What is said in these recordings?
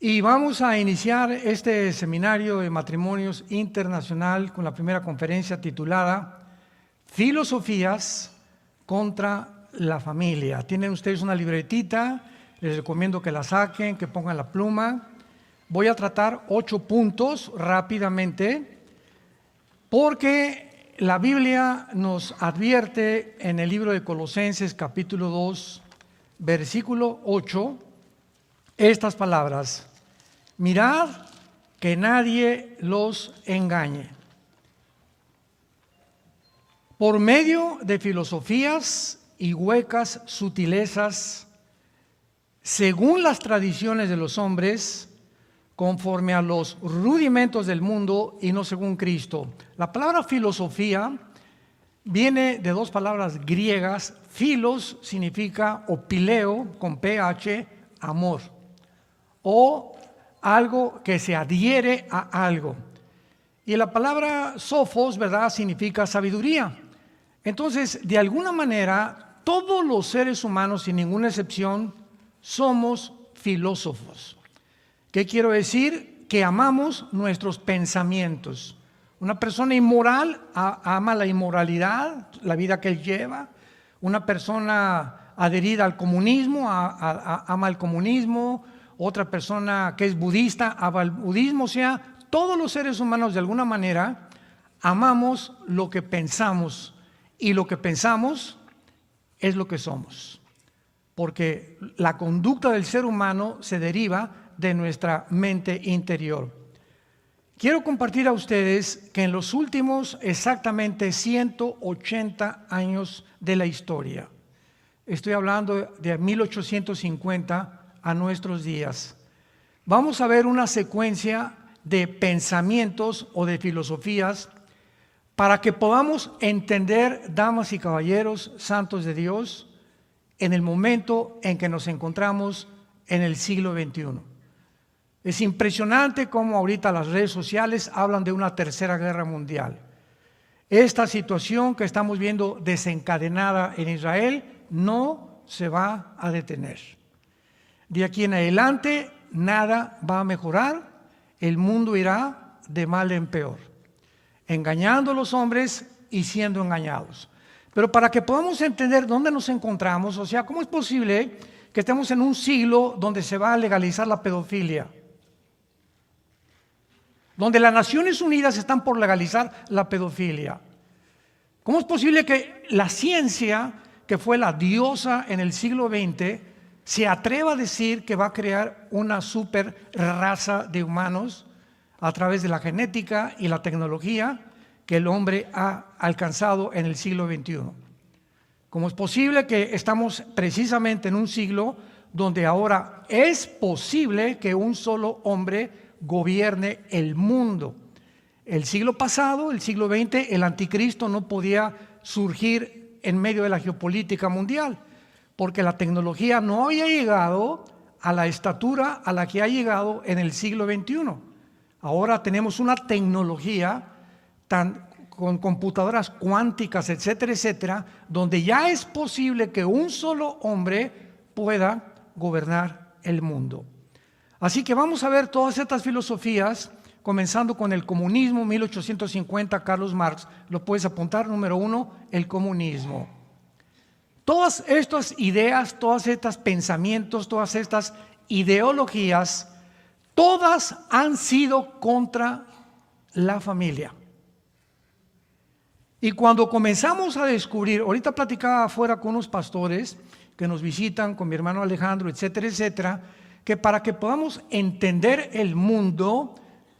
Y vamos a iniciar este seminario de matrimonios internacional con la primera conferencia titulada Filosofías contra la familia. Tienen ustedes una libretita, les recomiendo que la saquen, que pongan la pluma. Voy a tratar 8 puntos rápidamente porque la Biblia nos advierte en el libro de Colosenses capítulo 2, versículo 8, estas palabras: mirad que nadie los engañe por medio de filosofías y huecas sutilezas, según las tradiciones de los hombres, conforme a los rudimentos del mundo y no según Cristo. La palabra filosofía viene de 2 palabras griegas. Filos significa, o pileo, con ph, amor, o algo que se adhiere a algo. Y la palabra sofos, ¿verdad?, significa sabiduría. Entonces, de alguna manera, todos los seres humanos, sin ninguna excepción, somos filósofos. ¿Qué quiero decir? Que amamos nuestros pensamientos. Una persona inmoral ama la inmoralidad, la vida que él lleva. Una persona adherida al comunismo ama el comunismo. Otra persona que es budista ama el budismo. O sea, todos los seres humanos de alguna manera amamos lo que pensamos, y lo que pensamos es lo que somos, porque la conducta del ser humano se deriva de nuestra mente interior. Quiero compartir a ustedes que en los últimos exactamente 180 años de la historia, estoy hablando de 1850 a nuestros días, vamos a ver una secuencia de pensamientos o de filosofías para que podamos entender, damas y caballeros, santos de Dios, en el momento en que nos encontramos en el siglo XXI. Es impresionante cómo ahorita las redes sociales hablan de una tercera guerra mundial. Esta situación que estamos viendo desencadenada en Israel no se va a detener. De aquí en adelante nada va a mejorar, el mundo irá de mal en peor, engañando a los hombres y siendo engañados. Pero para que podamos entender dónde nos encontramos, o sea, ¿cómo es posible que estemos en un siglo donde se va a legalizar la pedofilia? Donde las Naciones Unidas están por legalizar la pedofilia. ¿Cómo es posible que la ciencia, que fue la diosa en el siglo XX, se atreva a decir que va a crear una super raza de humanos a través de la genética y la tecnología que el hombre ha alcanzado en el siglo XXI? ¿Cómo es posible que estamos precisamente en un siglo donde ahora es posible que un solo hombre gobierne el mundo? El siglo pasado, el siglo XX, el anticristo no podía surgir en medio de la geopolítica mundial, porque la tecnología no había llegado a la estatura a la que ha llegado en el siglo XXI. Ahora tenemos una tecnología con computadoras cuánticas, etcétera, etcétera, donde ya es posible que un solo hombre pueda gobernar el mundo. Así que vamos a ver todas estas filosofías, comenzando con el comunismo, 1850, Carlos Marx. Lo puedes apuntar, número 1, el comunismo. Todas estas ideas, todos estos pensamientos, todas estas ideologías, todas han sido contra la familia. Y cuando comenzamos a descubrir, ahorita platicaba afuera con unos pastores que nos visitan, con mi hermano Alejandro, etcétera, etcétera, que para que podamos entender el mundo,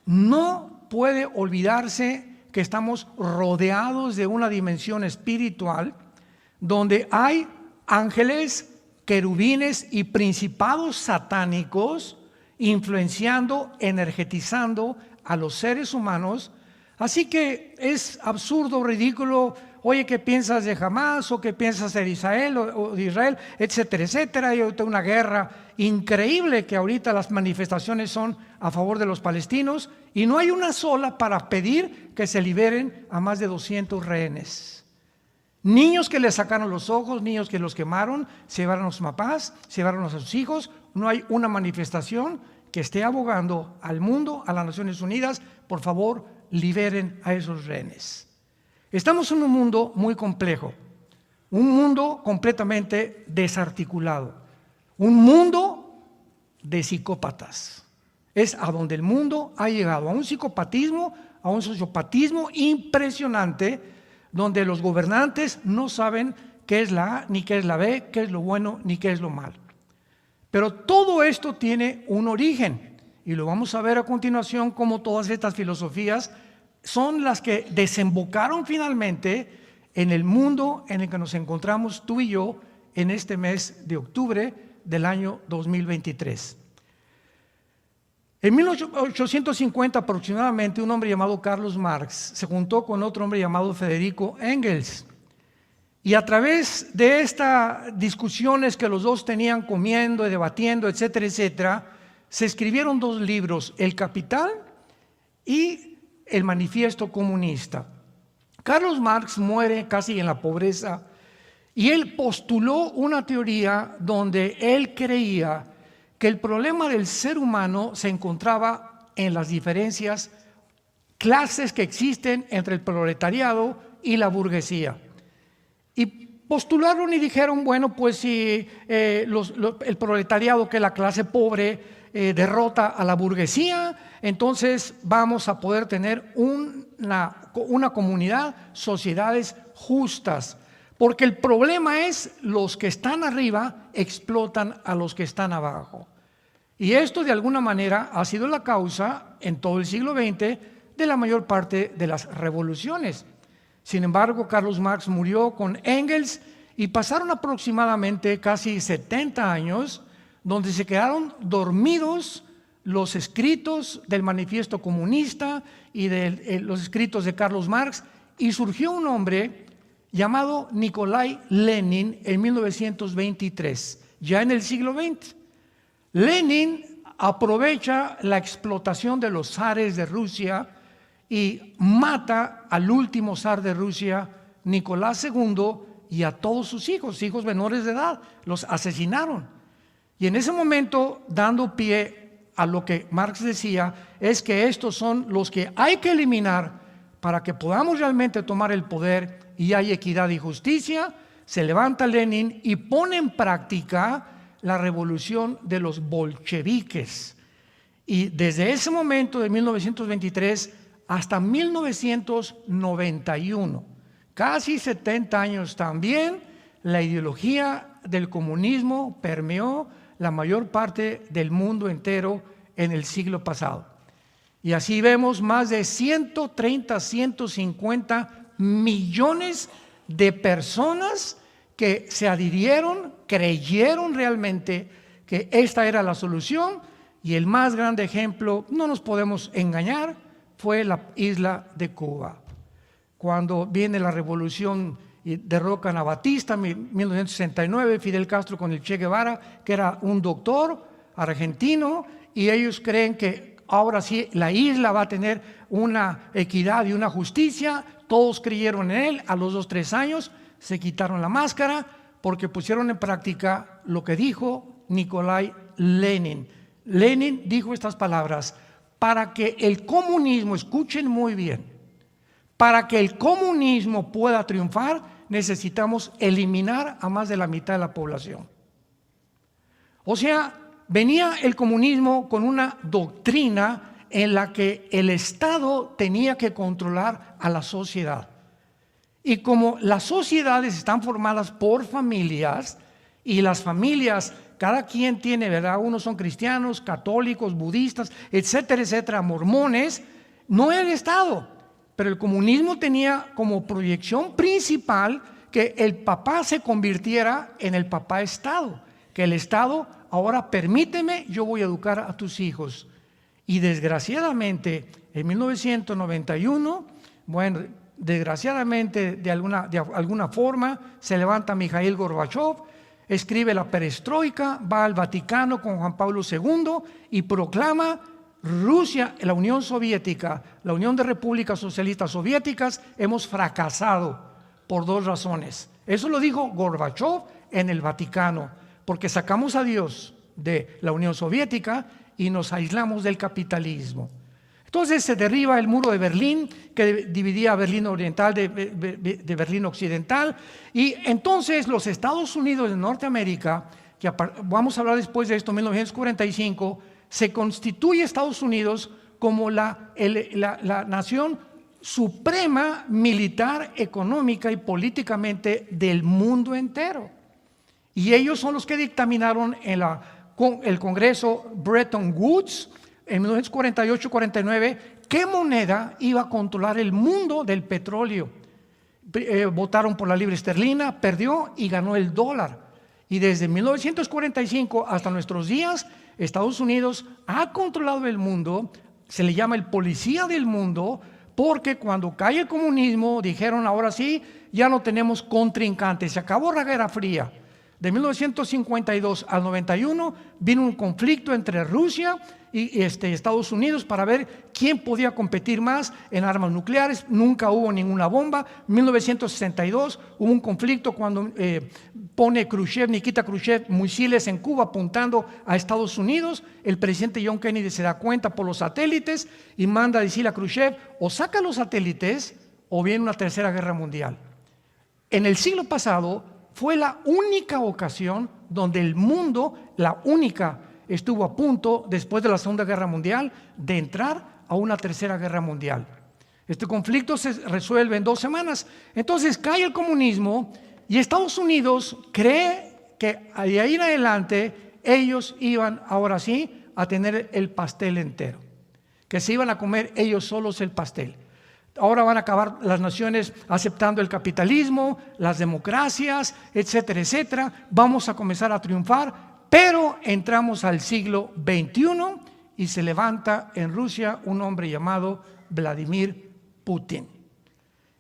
no puede olvidarse que estamos rodeados de una dimensión espiritual donde hay ángeles, querubines y principados satánicos influenciando, energetizando a los seres humanos. Así que es absurdo, ridículo. Oye, ¿qué piensas de Hamás? ¿O qué piensas de Israel o de Israel? Etcétera, etcétera. Y ahorita una guerra increíble, que ahorita las manifestaciones son a favor de los palestinos y no hay una sola para pedir que se liberen a más de 200 rehenes. Niños que les sacaron los ojos, niños que los quemaron, se llevaron a sus papás, se llevaron a sus hijos. No hay una manifestación que esté abogando al mundo, a las Naciones Unidas, por favor, liberen a esos rehenes. Estamos en un mundo muy complejo, un mundo completamente desarticulado, un mundo de psicópatas. Es a donde el mundo ha llegado, a un psicopatismo, a un sociopatismo impresionante, donde los gobernantes no saben qué es la A, ni qué es la B, qué es lo bueno, ni qué es lo malo. Pero todo esto tiene un origen, y lo vamos a ver a continuación, como todas estas filosofías son las que desembocaron finalmente en el mundo en el que nos encontramos tú y yo en este mes de octubre del año 2023. En 1850 aproximadamente, un hombre llamado Carlos Marx se juntó con otro hombre llamado Federico Engels, y a través de estas discusiones que los dos tenían comiendo y debatiendo, etcétera, etcétera, se escribieron dos libros, El Capital y El Manifiesto Comunista. Carlos Marx muere casi en la pobreza y él postuló una teoría donde él creía que el problema del ser humano se encontraba en las diferencias clases que existen entre el proletariado y la burguesía. Y postularon y dijeron, bueno, pues si el proletariado, que es la clase pobre, derrota a la burguesía, entonces vamos a poder tener una comunidad, sociedades justas. Porque el problema es los que están arriba explotan a los que están abajo. Y esto de alguna manera ha sido la causa en todo el siglo XX de la mayor parte de las revoluciones. Sin embargo, Carlos Marx murió con Engels y pasaron aproximadamente casi 70 años donde se quedaron dormidos los escritos del Manifiesto Comunista y de los escritos de Carlos Marx, y surgió un hombre llamado Nikolai Lenin en 1923, ya en el siglo XX. Lenin aprovecha la explotación de los zares de Rusia y mata al último zar de Rusia, Nicolás II, y a todos sus hijos menores de edad, los asesinaron. Y en ese momento, dando pie a lo que Marx decía, es que estos son los que hay que eliminar para que podamos realmente tomar el poder y hay equidad y justicia. Se levanta Lenin y pone en práctica la revolución de los bolcheviques. Y desde ese momento, de 1923 hasta 1991, casi 70 años también, la ideología del comunismo permeó la mayor parte del mundo entero en el siglo pasado. Y así vemos más de 130, 150 millones de personas que se adhirieron, creyeron realmente que esta era la solución, y el más grande ejemplo, no nos podemos engañar, fue la isla de Cuba. Cuando viene la revolución y derrocan a Batista en 1969, Fidel Castro con el Che Guevara, que era un doctor argentino, y ellos creen que ahora sí la isla va a tener una equidad y una justicia. Todos creyeron en él. A los 2-3 años se quitaron la máscara porque pusieron en práctica lo que dijo Nikolai Lenin. Lenin dijo estas palabras: para que el comunismo, escuchen muy bien, para que el comunismo pueda triunfar, necesitamos eliminar a más de la mitad de la población. O sea, venía el comunismo con una doctrina en la que el Estado tenía que controlar a la sociedad. Y como las sociedades están formadas por familias, y las familias, cada quien tiene, ¿verdad? Unos son cristianos, católicos, budistas, etcétera, etcétera, mormones, no el Estado. Pero el comunismo tenía como proyección principal que el papá se convirtiera en el papá Estado, que el Estado, ahora permíteme, yo voy a educar a tus hijos. Y desgraciadamente, en 1991, bueno, desgraciadamente de alguna forma, se levanta Mikhail Gorbachev, escribe la perestroika, va al Vaticano con Juan Pablo II y proclama: Rusia, la Unión Soviética, la Unión de Repúblicas Socialistas Soviéticas, hemos fracasado por 2 razones. Eso lo dijo Gorbachev en el Vaticano, porque sacamos a Dios de la Unión Soviética y nos aislamos del capitalismo. Entonces se derriba el muro de Berlín, que dividía Berlín Oriental de Berlín Occidental, y entonces los Estados Unidos de Norteamérica, que vamos a hablar después de esto, en 1945, se constituye Estados Unidos como la nación suprema militar, económica y políticamente del mundo entero. Y ellos son los que dictaminaron en el Congreso Bretton Woods en 1948-49 qué moneda iba a controlar el mundo del petróleo. Votaron por la libra esterlina, perdió y ganó el dólar. Y desde 1945 hasta nuestros días, Estados Unidos ha controlado el mundo. Se le llama el policía del mundo, porque cuando cae el comunismo dijeron: ahora sí, ya no tenemos contrincantes, se acabó la Guerra Fría. De 1952 al 91 vino un conflicto entre Rusia y Estados Unidos para ver quién podía competir más en armas nucleares. Nunca hubo ninguna bomba. 1962 hubo un conflicto cuando pone Nikita Khrushchev, misiles en Cuba apuntando a Estados Unidos. El presidente John Kennedy se da cuenta por los satélites y manda a decirle a Khrushchev: o saca los satélites o viene una tercera guerra mundial. En el siglo pasado fue la única ocasión donde el mundo, estuvo a punto, después de la Segunda Guerra Mundial, de entrar a una tercera guerra mundial. Este conflicto se resuelve en 2 semanas. Entonces cae el comunismo y Estados Unidos cree que de ahí en adelante ellos iban ahora sí a tener el pastel entero, que se iban a comer ellos solos el pastel. Ahora van a acabar las naciones aceptando el capitalismo, las democracias, etcétera, etcétera. Vamos a comenzar a triunfar, pero entramos al siglo XXI y se levanta en Rusia un hombre llamado Vladimir Putin.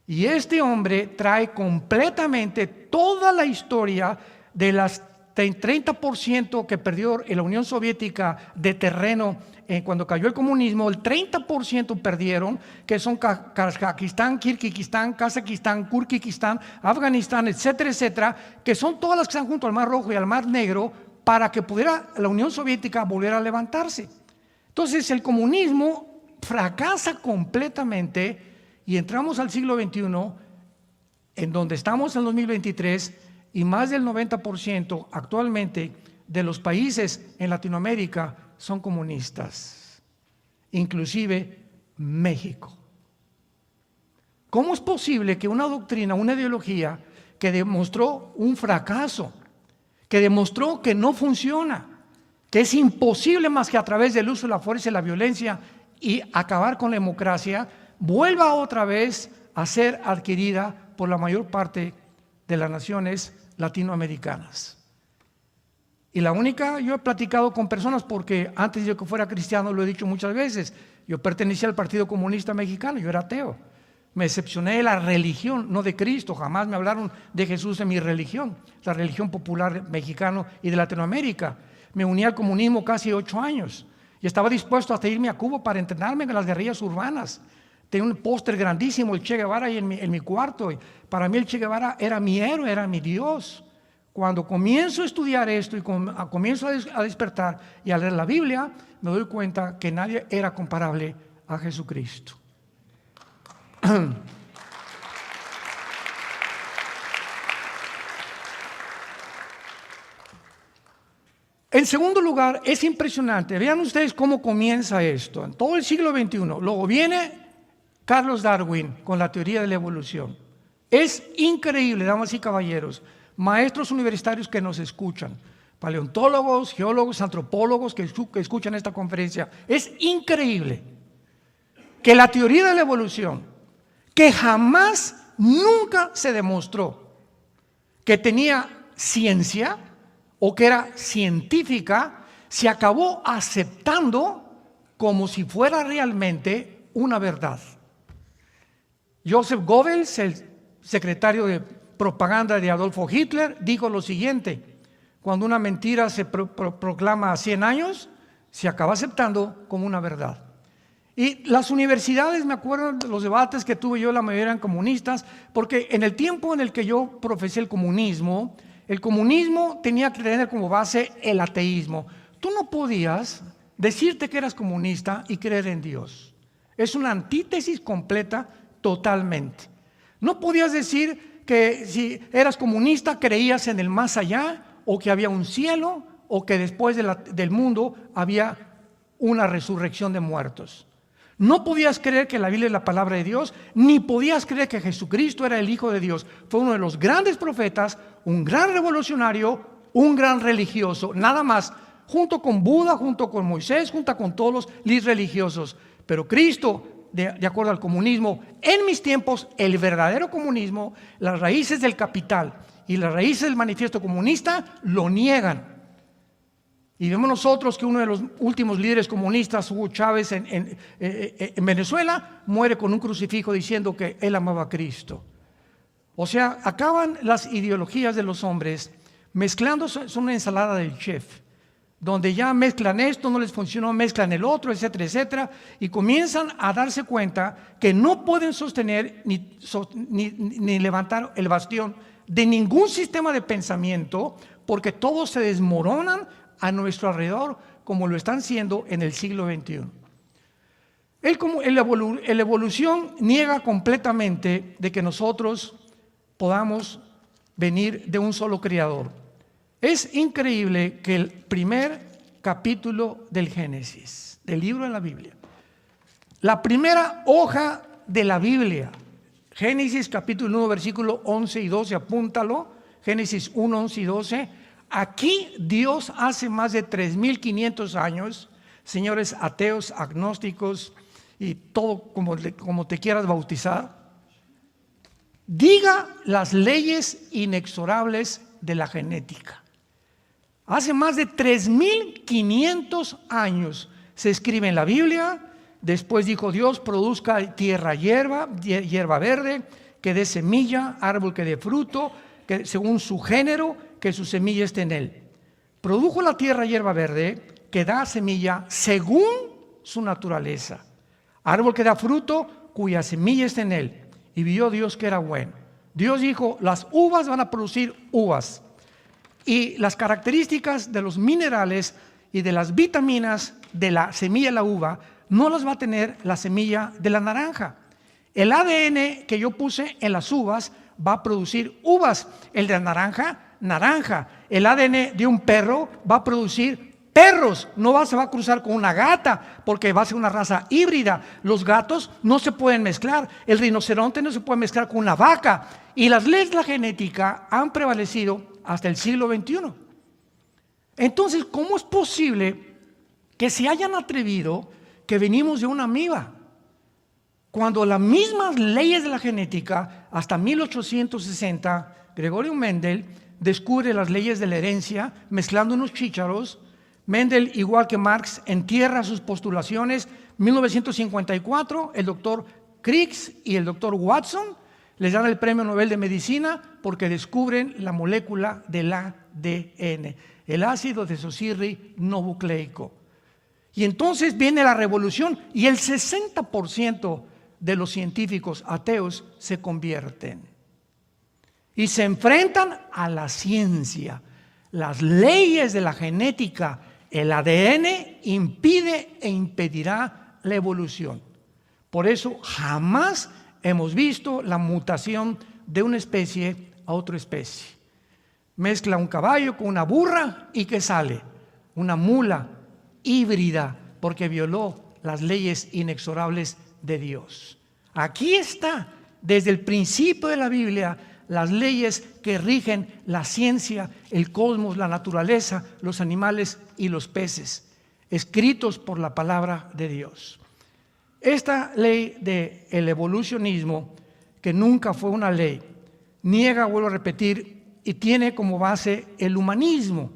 Y este hombre trae completamente toda la historia de las 30% que perdió la Unión Soviética de terreno cuando cayó el comunismo. El 30% perdieron, que son Kazajistán, Kirguistán, Kazajistán, Kurkistán, Afganistán, etcétera, etcétera, que son todas las que están junto al Mar Rojo y al Mar Negro, para que pudiera la Unión Soviética volver a levantarse. Entonces el comunismo fracasa completamente y entramos al siglo XXI, en donde estamos en 2023, y más del 90% actualmente de los países en Latinoamérica son comunistas, inclusive México. ¿Cómo es posible que una doctrina, una ideología que demostró un fracaso, que demostró que no funciona, que es imposible más que a través del uso de la fuerza y la violencia y acabar con la democracia, vuelva otra vez a ser adquirida por la mayor parte de las naciones latinoamericanas? Y la única, yo he platicado con personas, porque antes de que fuera cristiano, lo he dicho muchas veces, yo pertenecía al Partido Comunista Mexicano, yo era ateo. Me decepcioné de la religión, no de Cristo. Jamás me hablaron de Jesús en mi religión, la religión popular mexicana y de Latinoamérica. Me uní al comunismo casi 8 años y estaba dispuesto hasta irme a Cuba para entrenarme en las guerrillas urbanas. Tenía un póster grandísimo, el Che Guevara, ahí en mi cuarto. Y para mí el Che Guevara era mi héroe, era mi Dios. Cuando comienzo a estudiar esto y comienzo a despertar y a leer la Biblia, me doy cuenta que nadie era comparable a Jesucristo. En segundo lugar, es impresionante. Vean ustedes cómo comienza esto. En todo el siglo XXI. Luego viene Charles Darwin con la teoría de la evolución. Es increíble, damas y caballeros, maestros universitarios que nos escuchan, paleontólogos, geólogos, antropólogos que escuchan esta conferencia. Es increíble que la teoría de la evolución, que jamás, nunca se demostró que tenía ciencia o que era científica, se acabó aceptando como si fuera realmente una verdad. Joseph Goebbels, el secretario de propaganda de Adolfo Hitler, dijo lo siguiente: cuando una mentira se proclama a 100 años, se acaba aceptando como una verdad. Y las universidades, me acuerdo de los debates que tuve yo, la mayoría eran comunistas, porque en el tiempo en el que yo profesé el comunismo tenía que tener como base el ateísmo. Tú no podías decirte que eras comunista y creer en Dios. Es una antítesis completa totalmente. No podías decir que si eras comunista creías en el más allá, o que había un cielo, o que después del mundo había una resurrección de muertos. No podías creer que la Biblia es la palabra de Dios, ni podías creer que Jesucristo era el Hijo de Dios. Fue uno de los grandes profetas, un gran revolucionario, un gran religioso, nada más, junto con Buda, junto con Moisés, junto con todos los líderes religiosos. Pero Cristo, de acuerdo al comunismo, en mis tiempos, el verdadero comunismo, las raíces del capital y las raíces del manifiesto comunista lo niegan. Y vemos nosotros que uno de los últimos líderes comunistas, Hugo Chávez, en Venezuela, muere con un crucifijo diciendo que él amaba a Cristo. O sea, acaban las ideologías de los hombres mezclándose, son una ensalada del chef, donde ya mezclan esto, no les funcionó, mezclan el otro, etcétera, etcétera, y comienzan a darse cuenta que no pueden sostener ni levantar el bastión de ningún sistema de pensamiento, porque todos se desmoronan a nuestro alrededor, como lo están siendo en el siglo XXI. La evolución niega completamente de que nosotros podamos venir de un solo creador. Es increíble que el primer capítulo del Génesis, del libro de la Biblia, la primera hoja de la Biblia, Génesis capítulo 1, versículo 11 y 12, apúntalo, Génesis 1, 11 y 12, aquí Dios hace más de 3,500 años, señores ateos, agnósticos y todo como te quieras bautizar, diga las leyes inexorables de la genética. Hace más de 3,500 años se escribe en la Biblia. Después dijo Dios: produzca tierra hierba verde, que dé semilla, árbol que dé fruto, que según su género, que su semilla esté en él. Produjo la tierra hierba verde, que da semilla según su naturaleza, árbol que da fruto, cuya semilla esté en él. Y vio Dios que era bueno. Dios dijo: las uvas van a producir uvas, y las características de los minerales y de las vitaminas de la semilla de la uva no las va a tener la semilla de la naranja. El ADN que yo puse en las uvas va a producir uvas, el de la naranja, naranja. El ADN de un perro va a producir perros, no se va a cruzar con una gata, porque va a ser una raza híbrida. Los gatos no se pueden mezclar, el rinoceronte no se puede mezclar con una vaca, y las leyes de la genética han prevalecido hasta el siglo XXI. Entonces, ¿cómo es posible que se hayan atrevido que venimos de una amiba? Cuando las mismas leyes de la genética, hasta 1860, Gregorio Mendel descubre las leyes de la herencia mezclando unos chícharos. Mendel, igual que Marx, entierra sus postulaciones. 1954, el doctor Crick y el doctor Watson les dan el premio Nobel de Medicina porque descubren la molécula del ADN, el ácido desoxirribonucleico. Y entonces viene la revolución y el 60% de los científicos ateos se convierten y se enfrentan a la ciencia. Las leyes de la genética, el ADN impide e impedirá la evolución. Por eso jamás hemos visto la mutación de una especie a otra especie. Mezcla un caballo con una burra y ¿qué sale? Una mula híbrida, porque violó las leyes inexorables de Dios. Aquí está, desde el principio de la Biblia, las leyes que rigen la ciencia, el cosmos, la naturaleza, los animales y los peces, escritos por la palabra de Dios. Esta ley del evolucionismo, que nunca fue una ley, niega, vuelvo a repetir, y tiene como base el humanismo.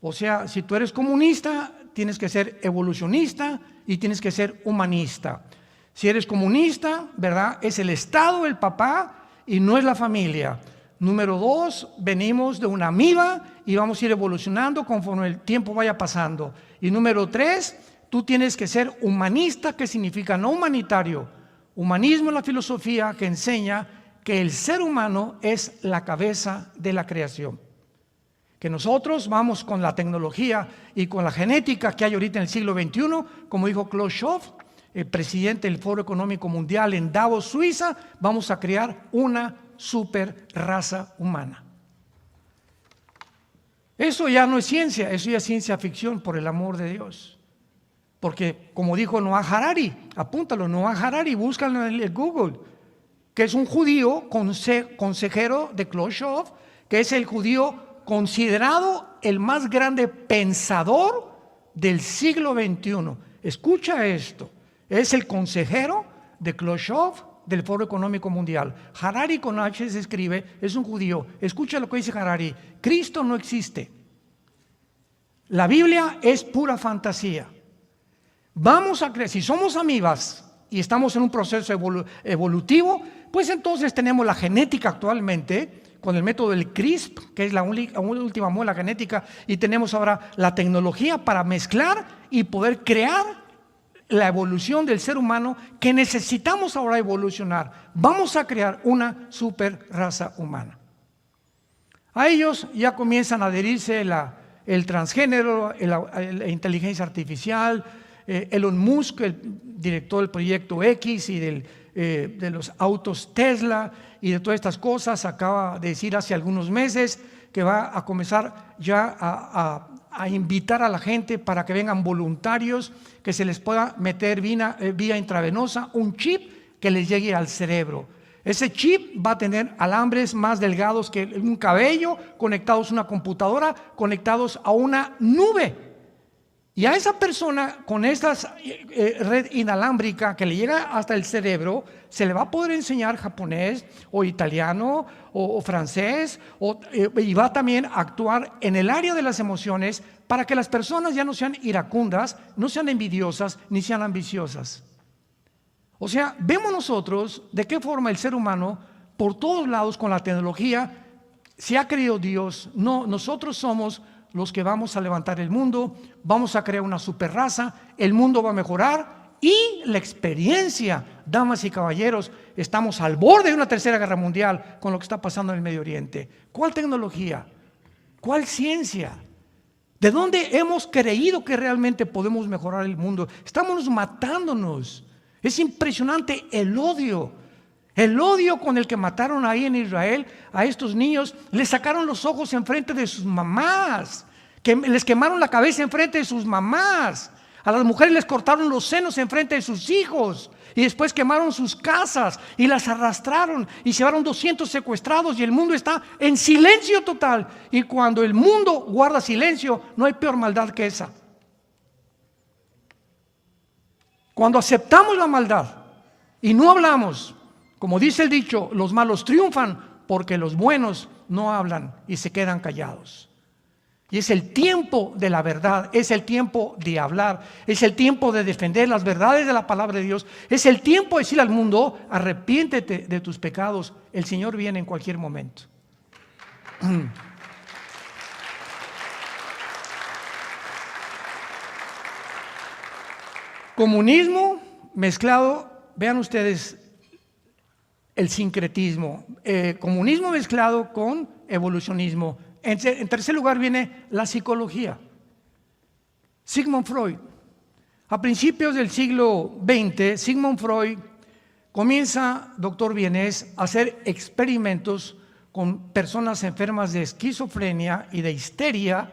O sea, si tú eres comunista, tienes que ser evolucionista y tienes que ser humanista. Si eres comunista, ¿verdad? Es el Estado, el papá, y no es la familia. Número 2, venimos de una amiba y vamos a ir evolucionando conforme el tiempo vaya pasando. Y número 3, tú tienes que ser humanista, que significa no humanitario. Humanismo es la filosofía que enseña que el ser humano es la cabeza de la creación, que nosotros vamos con la tecnología y con la genética que hay ahorita en el siglo XXI, como dijo Klaus Schwab, el presidente del Foro Económico Mundial en Davos, Suiza, vamos a crear una super raza humana. Eso ya no es ciencia, eso ya es ciencia ficción, por el amor de Dios. Porque como dijo Noah Harari, apúntalo, Noah Harari, búscalo en el Google, que es un judío consejero de Klaus Schwab, que es el judío considerado el más grande pensador del siglo XXI. Escucha esto, es el consejero de Klaus Schwab del Foro Económico Mundial. Harari con H se escribe, es un judío. Escucha lo que dice Harari: Cristo no existe. La Biblia es pura fantasía. Vamos a creer, si somos amibas y estamos en un proceso evolutivo, pues entonces tenemos la genética actualmente con el método del CRISP, que es la última muela genética, y tenemos ahora la tecnología para mezclar y poder crear la evolución del ser humano que necesitamos ahora evolucionar. Vamos a crear una super raza humana. A ellos ya comienzan a adherirse el transgénero, la inteligencia artificial. Elon Musk, el director del proyecto X y de los autos Tesla y de todas estas cosas, acaba de decir hace algunos meses que va a comenzar ya a invitar a la gente para que vengan voluntarios, que se les pueda meter vía intravenosa un chip que les llegue al cerebro. Ese chip va a tener alambres más delgados que un cabello, conectados a una computadora, conectados a una nube. Y a esa persona con esta red inalámbrica que le llega hasta el cerebro, se le va a poder enseñar japonés o italiano o francés y va también a actuar en el área de las emociones para que las personas ya no sean iracundas, no sean envidiosas ni sean ambiciosas. O sea, vemos nosotros de qué forma el ser humano por todos lados con la tecnología, si ha creído Dios, no, nosotros somos los que vamos a levantar el mundo, vamos a crear una super raza, el mundo va a mejorar y la experiencia, damas y caballeros, estamos al borde de una tercera guerra mundial con lo que está pasando en el Medio Oriente. ¿Cuál tecnología? ¿Cuál ciencia? ¿De dónde hemos creído que realmente podemos mejorar el mundo? Estamos matándonos. Es impresionante el odio con el que mataron ahí en Israel a estos niños. Les sacaron los ojos enfrente de sus mamás, que les quemaron la cabeza enfrente de sus mamás. A las mujeres les cortaron los senos enfrente de sus hijos y después quemaron sus casas y las arrastraron y llevaron 200 secuestrados, y el mundo está en silencio total. Y cuando el mundo guarda silencio, no hay peor maldad que esa. Cuando aceptamos la maldad y no hablamos, como dice el dicho, los malos triunfan porque los buenos no hablan y se quedan callados. Y es el tiempo de la verdad, es el tiempo de hablar, es el tiempo de defender las verdades de la palabra de Dios, es el tiempo de decir al mundo: arrepiéntete de tus pecados, el Señor viene en cualquier momento. Comunismo mezclado, vean ustedes el sincretismo, comunismo mezclado con evolucionismo. En tercer lugar viene la psicología. Sigmund Freud. A principios del siglo XX, Sigmund Freud comienza, doctor Vienés, a hacer experimentos con personas enfermas de esquizofrenia y de histeria,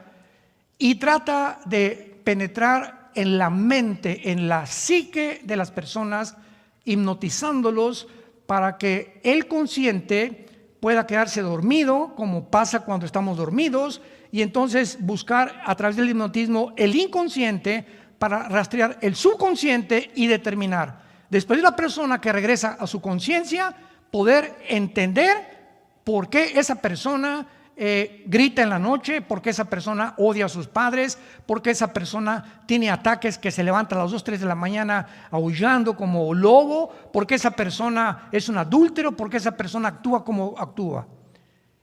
y trata de penetrar en la mente, en la psique de las personas, hipnotizándolos para que el consciente pueda quedarse dormido, como pasa cuando estamos dormidos, y entonces buscar a través del hipnotismo el inconsciente para rastrear el subconsciente y determinar, después de la persona que regresa a su conciencia, poder entender por qué esa persona grita en la noche, por qué esa persona odia a sus padres, por qué esa persona tiene ataques que se levanta a las 2, 3 de la mañana aullando como lobo, por qué esa persona es un adúltero, por qué esa persona actúa como actúa.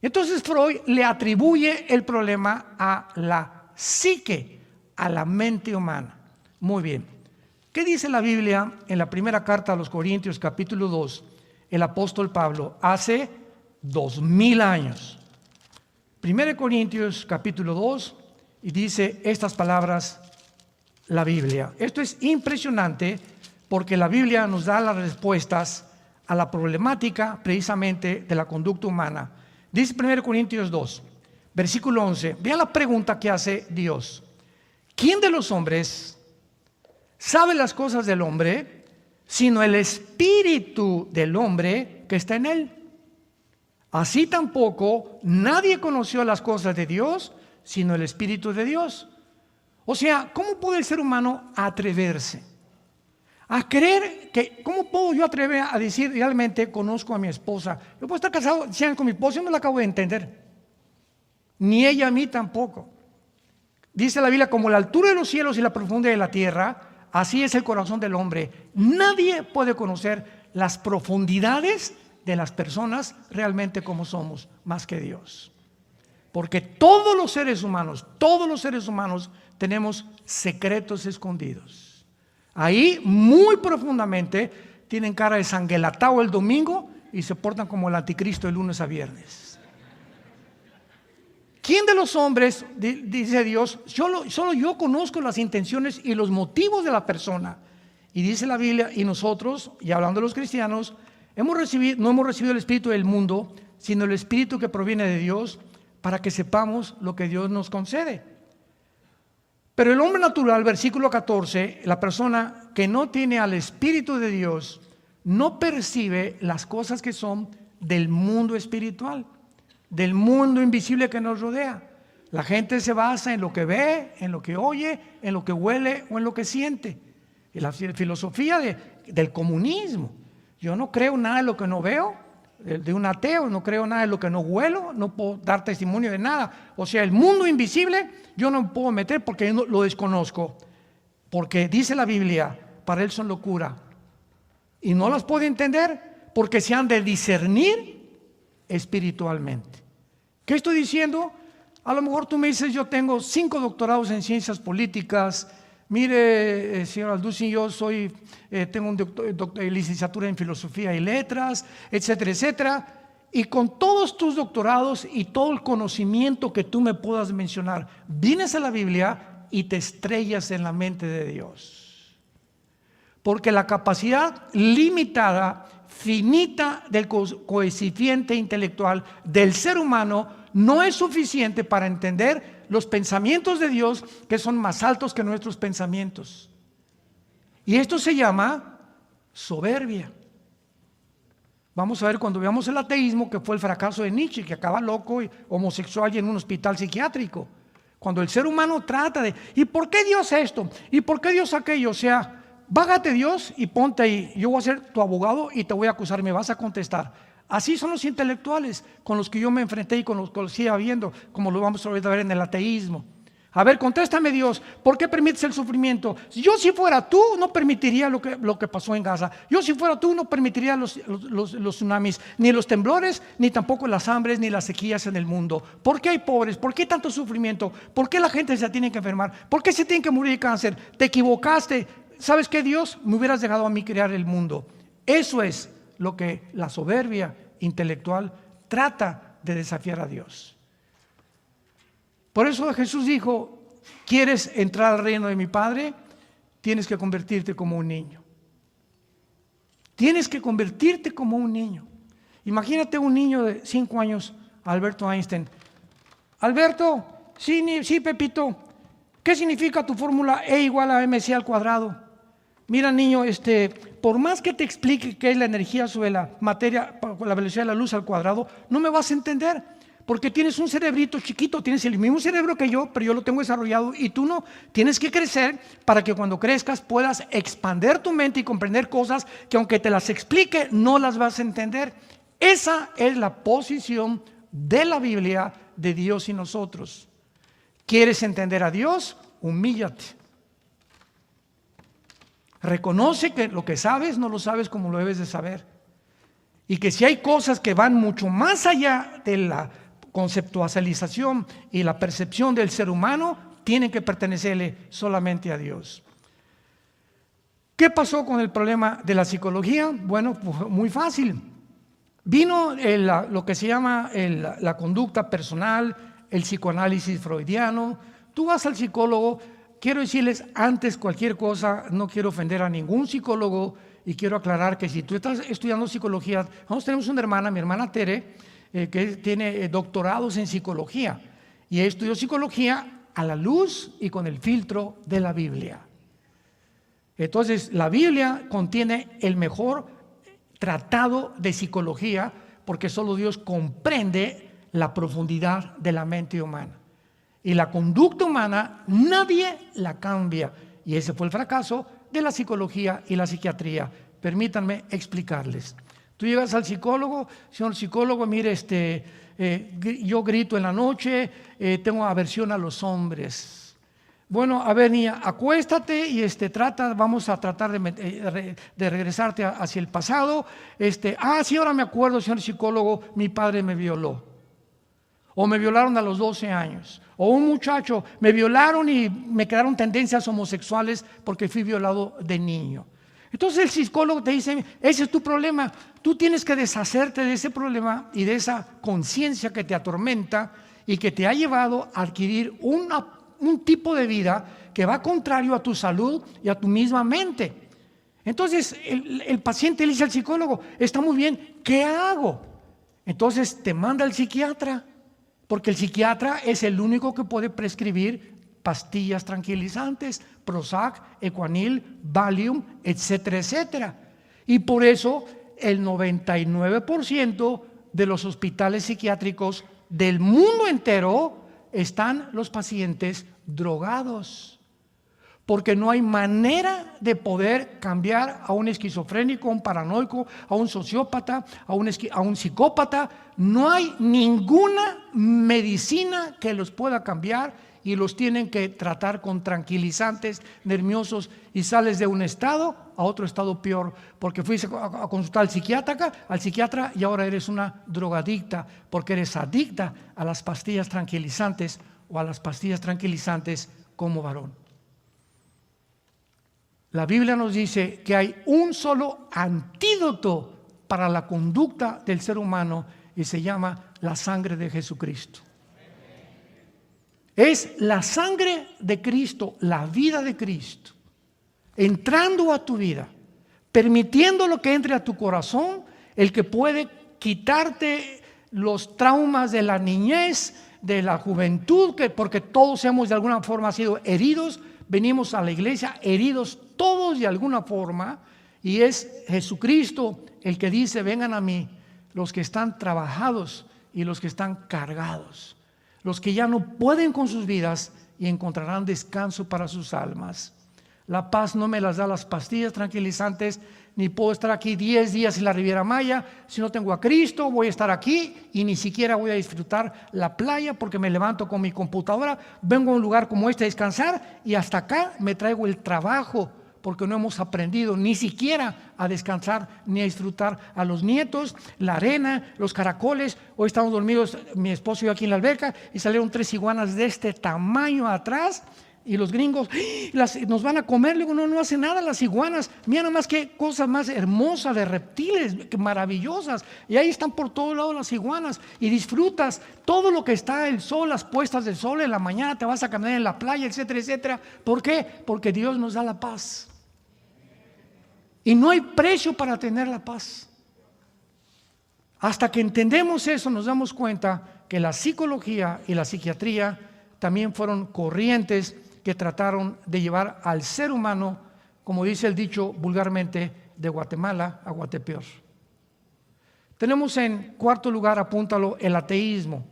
Entonces Freud le atribuye el problema a la psique, a la mente humana. Muy bien. ¿Qué dice la Biblia en la primera carta a los Corintios, capítulo 2? El apóstol Pablo, hace 2000 años. 1 Corintios capítulo 2 y dice estas palabras la Biblia. Esto es impresionante porque la Biblia nos da las respuestas a la problemática precisamente de la conducta humana. Dice 1 Corintios 2, versículo 11. Vean la pregunta que hace Dios. ¿Quién de los hombres sabe las cosas del hombre, sino el espíritu del hombre que está en él? Así tampoco nadie conoció las cosas de Dios, sino el espíritu de Dios. O sea, ¿cómo puede el ser humano atreverse a creer que, cómo puedo yo atrever a decir realmente conozco a mi esposa? Yo puedo estar casado 100 años con mi esposa, yo no la acabo de entender, ni ella a mí tampoco. Dice la Biblia, como la altura de los cielos y la profundidad de la tierra, así es el corazón del hombre. Nadie puede conocer las profundidades de las personas realmente como somos, más que Dios. Porque todos los seres humanos tenemos secretos escondidos. Ahí muy profundamente tienen cara de sanguelatao el domingo y se portan como el anticristo de lunes a viernes. ¿Quién de los hombres, dice Dios, solo yo conozco las intenciones y los motivos de la persona? Y dice la Biblia, y nosotros, y hablando de los cristianos, no hemos recibido el espíritu del mundo, sino el espíritu que proviene de Dios, para que sepamos lo que Dios nos concede. Pero el hombre natural, versículo 14, la persona que no tiene al espíritu de Dios, no percibe las cosas que son del mundo espiritual, del mundo invisible que nos rodea. La gente se basa en lo que ve, en lo que oye, en lo que huele o en lo que siente. Y la filosofía del comunismo. Yo no creo nada de lo que no veo. De un ateo, no creo nada de lo que no huelo, no puedo dar testimonio de nada. O sea, el mundo invisible yo no me puedo meter porque yo no lo desconozco. Porque dice la Biblia, para él son locura. Y no las puede entender porque se han de discernir espiritualmente. ¿Qué estoy diciendo? A lo mejor tú me dices, yo tengo 5 doctorados en ciencias políticas. Mire, señor Alducin, yo tengo una licenciatura en filosofía y letras, etcétera, etcétera. Y con todos tus doctorados y todo el conocimiento que tú me puedas mencionar, vienes a la Biblia y te estrellas en la mente de Dios. Porque la capacidad limitada, finita del coeficiente intelectual del ser humano no es suficiente para entender los pensamientos de Dios, que son más altos que nuestros pensamientos. Y esto se llama soberbia. Vamos a ver cuando veamos el ateísmo, que fue el fracaso de Nietzsche, que acaba loco y homosexual y en un hospital psiquiátrico. Cuando el ser humano trata de, ¿y por qué Dios esto? ¿Y por qué Dios aquello? O sea, bájate Dios y ponte ahí. Yo voy a ser tu abogado y te voy a acusar, me vas a contestar. Así son los intelectuales con los que yo me enfrenté y con los que sigo viendo, como lo vamos a ver en el ateísmo. A ver, contéstame Dios, ¿por qué permites el sufrimiento? Si yo si fuera tú, no permitiría lo que pasó en Gaza. Yo si fuera tú, no permitiría los tsunamis, ni los temblores, ni tampoco las hambres, ni las sequías en el mundo. ¿Por qué hay pobres? ¿Por qué tanto sufrimiento? ¿Por qué la gente se tiene que enfermar? ¿Por qué se tiene que morir de cáncer? Te equivocaste. ¿Sabes qué, Dios? Me hubieras dejado a mí crear el mundo. Eso es lo que la soberbia intelectual trata de desafiar a Dios. Por eso Jesús dijo, ¿quieres entrar al reino de mi Padre? Tienes que convertirte como un niño. Tienes que convertirte como un niño. Imagínate un niño de 5 años, Alberto Einstein. Alberto, sí, Pepito, ¿qué significa tu fórmula E igual a mc al cuadrado? Mira, niño, por más que te explique qué es la energía sobre la materia, con la velocidad de la luz al cuadrado, no me vas a entender, porque tienes un cerebrito chiquito, tienes el mismo cerebro que yo, pero yo lo tengo desarrollado y tú no. Tienes que crecer para que cuando crezcas puedas expandir tu mente y comprender cosas que aunque te las explique, no las vas a entender. Esa es la posición de la Biblia de Dios y nosotros. ¿Quieres entender a Dios? Humíllate. Reconoce que lo que sabes no lo sabes como lo debes de saber. Y que si hay cosas que van mucho más allá de la conceptualización y la percepción del ser humano, tienen que pertenecerle solamente a Dios. ¿Qué pasó con el problema de la psicología? Bueno, pues muy fácil. Vino lo que se llama la conducta personal, el psicoanálisis freudiano. Tú vas al psicólogo. Quiero decirles antes cualquier cosa, no quiero ofender a ningún psicólogo y quiero aclarar que si tú estás estudiando psicología, nosotros tenemos una hermana, mi hermana Tere, que tiene doctorados en psicología y estudió psicología a la luz y con el filtro de la Biblia. Entonces, la Biblia contiene el mejor tratado de psicología porque solo Dios comprende la profundidad de la mente humana. Y la conducta humana nadie la cambia. Y ese fue el fracaso de la psicología y la psiquiatría. Permítanme explicarles. Tú llegas al psicólogo, señor psicólogo, mire, yo grito en la noche, tengo aversión a los hombres. Bueno, a ver, niña, acuéstate y vamos a tratar de regresarte hacia el pasado. Sí, ahora me acuerdo, señor psicólogo, mi padre me violó. O me violaron a los 12 años. O un muchacho, me violaron y me quedaron tendencias homosexuales porque fui violado de niño. Entonces el psicólogo te dice, ese es tu problema. Tú tienes que deshacerte de ese problema y de esa conciencia que te atormenta y que te ha llevado a adquirir un tipo de vida que va contrario a tu salud y a tu misma mente. Entonces el paciente le dice al psicólogo, está muy bien, ¿qué hago? Entonces te manda al psiquiatra. Porque el psiquiatra es el único que puede prescribir pastillas tranquilizantes, Prozac, Equanil, Valium, etcétera, etcétera. Y por eso el 99% de los hospitales psiquiátricos del mundo entero están los pacientes drogados. Porque no hay manera de poder cambiar a un esquizofrénico, a un paranoico, a un sociópata, a un psicópata. No hay ninguna medicina que los pueda cambiar y los tienen que tratar con tranquilizantes nerviosos y sales de un estado a otro estado peor. Porque fuiste a consultar al psiquiatra y ahora eres una drogadicta porque eres adicta a las pastillas tranquilizantes o a las pastillas tranquilizantes como varón. La Biblia nos dice que hay un solo antídoto para la conducta del ser humano y se llama la sangre de Jesucristo. Es la sangre de Cristo, la vida de Cristo, entrando a tu vida, permitiendo lo que entre a tu corazón, el que puede quitarte los traumas de la niñez, de la juventud, porque todos hemos de alguna forma sido heridos. Venimos a la iglesia heridos todos de alguna forma y es Jesucristo el que dice, vengan a mí los que están trabajados y los que están cargados, los que ya no pueden con sus vidas y encontrarán descanso para sus almas. La paz no me las da las pastillas tranquilizantes, ni puedo estar aquí 10 días en la Riviera Maya. Si no tengo a Cristo, voy a estar aquí y ni siquiera voy a disfrutar la playa porque me levanto con mi computadora, vengo a un lugar como este a descansar y hasta acá me traigo el trabajo porque no hemos aprendido ni siquiera a descansar ni a disfrutar a los nietos, la arena, los caracoles. Hoy estamos dormidos, mi esposo y yo aquí en la alberca y salieron 3 iguanas de este tamaño atrás. Y los gringos, nos van a comer. Le digo, no hace nada las iguanas. Mira nada más qué cosas más hermosas de reptiles, maravillosas. Y ahí están por todos lados las iguanas. Y disfrutas todo lo que está, el sol, las puestas del sol. En la mañana te vas a caminar en la playa, etcétera, etcétera. ¿Por qué? Porque Dios nos da la paz. Y no hay precio para tener la paz. Hasta que entendemos eso, nos damos cuenta que la psicología y la psiquiatría también fueron corrientes que trataron de llevar al ser humano, como dice el dicho vulgarmente, de Guatemala a Guatepeor. Tenemos en cuarto lugar, apúntalo, el ateísmo.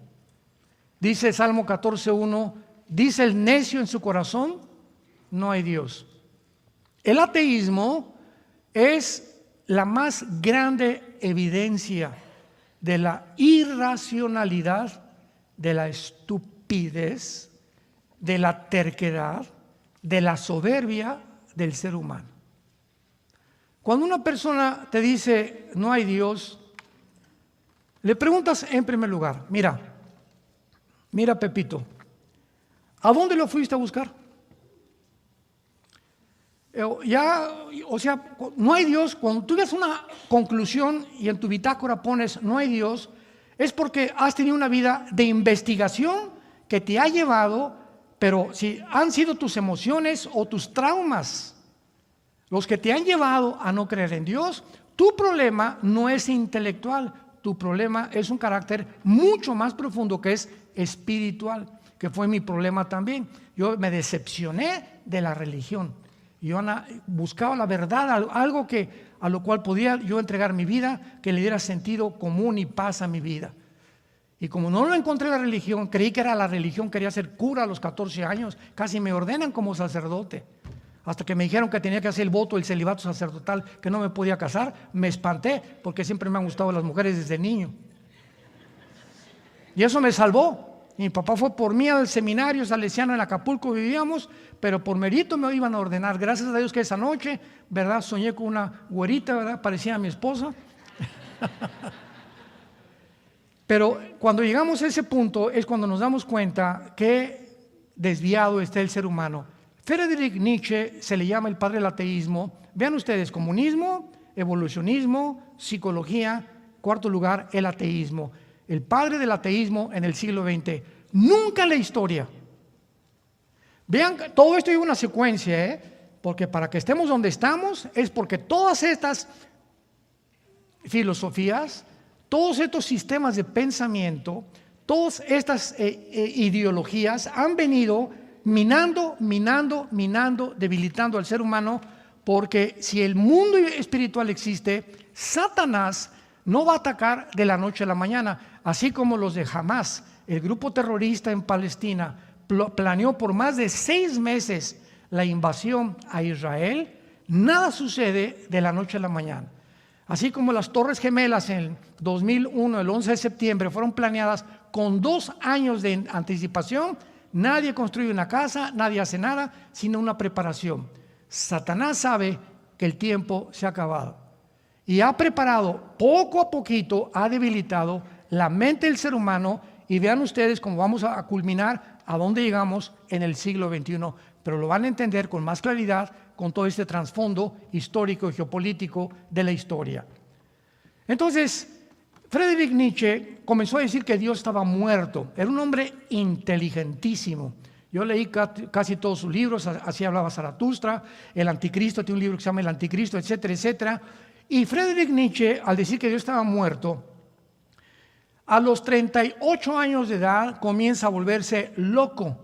Dice Salmo 14:1, dice el necio en su corazón, no hay Dios. El ateísmo es la más grande evidencia de la irracionalidad, de la estupidez, de la terquedad, de la soberbia del ser humano. Cuando una persona te dice no hay Dios, le preguntas en primer lugar, mira Pepito, ¿a dónde lo fuiste a buscar? No hay Dios. Cuando tú ves una conclusión y en tu bitácora pones no hay Dios, es porque has tenido una vida de investigación que te ha llevado, pero si han sido tus emociones o tus traumas los que te han llevado a no creer en Dios, tu problema no es intelectual, tu problema es un carácter mucho más profundo que es espiritual, que fue mi problema también. Yo me decepcioné de la religión. Yo buscaba la verdad, algo a lo cual podía yo entregar mi vida, que le diera sentido común y paz a mi vida. Y como no lo encontré en la religión, creí que era la religión, quería ser cura a los 14 años, casi me ordenan como sacerdote. Hasta que me dijeron que tenía que hacer el voto, el celibato sacerdotal, que no me podía casar, me espanté, porque siempre me han gustado las mujeres desde niño. Y eso me salvó. Mi papá fue por mí al seminario salesiano en Acapulco, vivíamos, pero por mérito me iban a ordenar. Gracias a Dios que esa noche, ¿verdad? Soñé con una güerita, ¿verdad? Parecía a mi esposa. Pero cuando llegamos a ese punto es cuando nos damos cuenta que desviado está el ser humano. Friedrich Nietzsche se le llama el padre del ateísmo. Vean ustedes, comunismo, evolucionismo, psicología, cuarto lugar, el ateísmo. El padre del ateísmo en el siglo XX. Nunca en la historia. Vean, todo esto lleva una secuencia, porque para que estemos donde estamos es porque todas estas filosofías, todos estos sistemas de pensamiento, todas estas ideologías han venido minando, debilitando al ser humano, porque si el mundo espiritual existe, Satanás no va a atacar de la noche a la mañana, así como los de Hamas, el grupo terrorista en Palestina, planeó por más de 6 meses la invasión a Israel. Nada sucede de la noche a la mañana. Así como las Torres Gemelas en 2001, el 11 de septiembre, fueron planeadas con 2 años de anticipación, nadie construye una casa, nadie hace nada, sino una preparación. Satanás sabe que el tiempo se ha acabado y ha preparado, poco a poquito, ha debilitado la mente del ser humano, y vean ustedes cómo vamos a culminar a dónde llegamos en el siglo XXI, pero lo van a entender con más claridad con todo este trasfondo histórico y geopolítico de la historia. Entonces, Friedrich Nietzsche comenzó a decir que Dios estaba muerto. Era un hombre inteligentísimo. Yo leí casi todos sus libros, así hablaba Zaratustra, el Anticristo, tiene un libro que se llama El Anticristo, etcétera, etcétera. Y Friedrich Nietzsche, al decir que Dios estaba muerto, a los 38 años de edad comienza a volverse loco.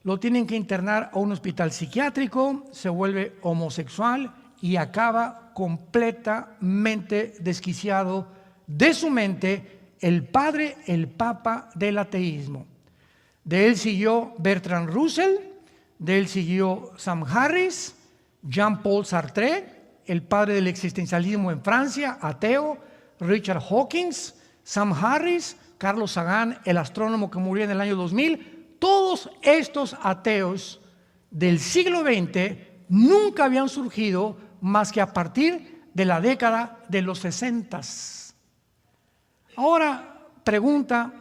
Lo tienen que internar a un hospital psiquiátrico, se vuelve homosexual y acaba completamente desquiciado de su mente, el padre, el papa del ateísmo. De él siguió Bertrand Russell, de él siguió Sam Harris, Jean-Paul Sartre, el padre del existencialismo en Francia, ateo, Richard Hawkins, Sam Harris, Carlos Sagan, el astrónomo que murió en el año 2000, todos estos ateos del siglo XX nunca habían surgido más que a partir de la década de los 60. Ahora, pregunta,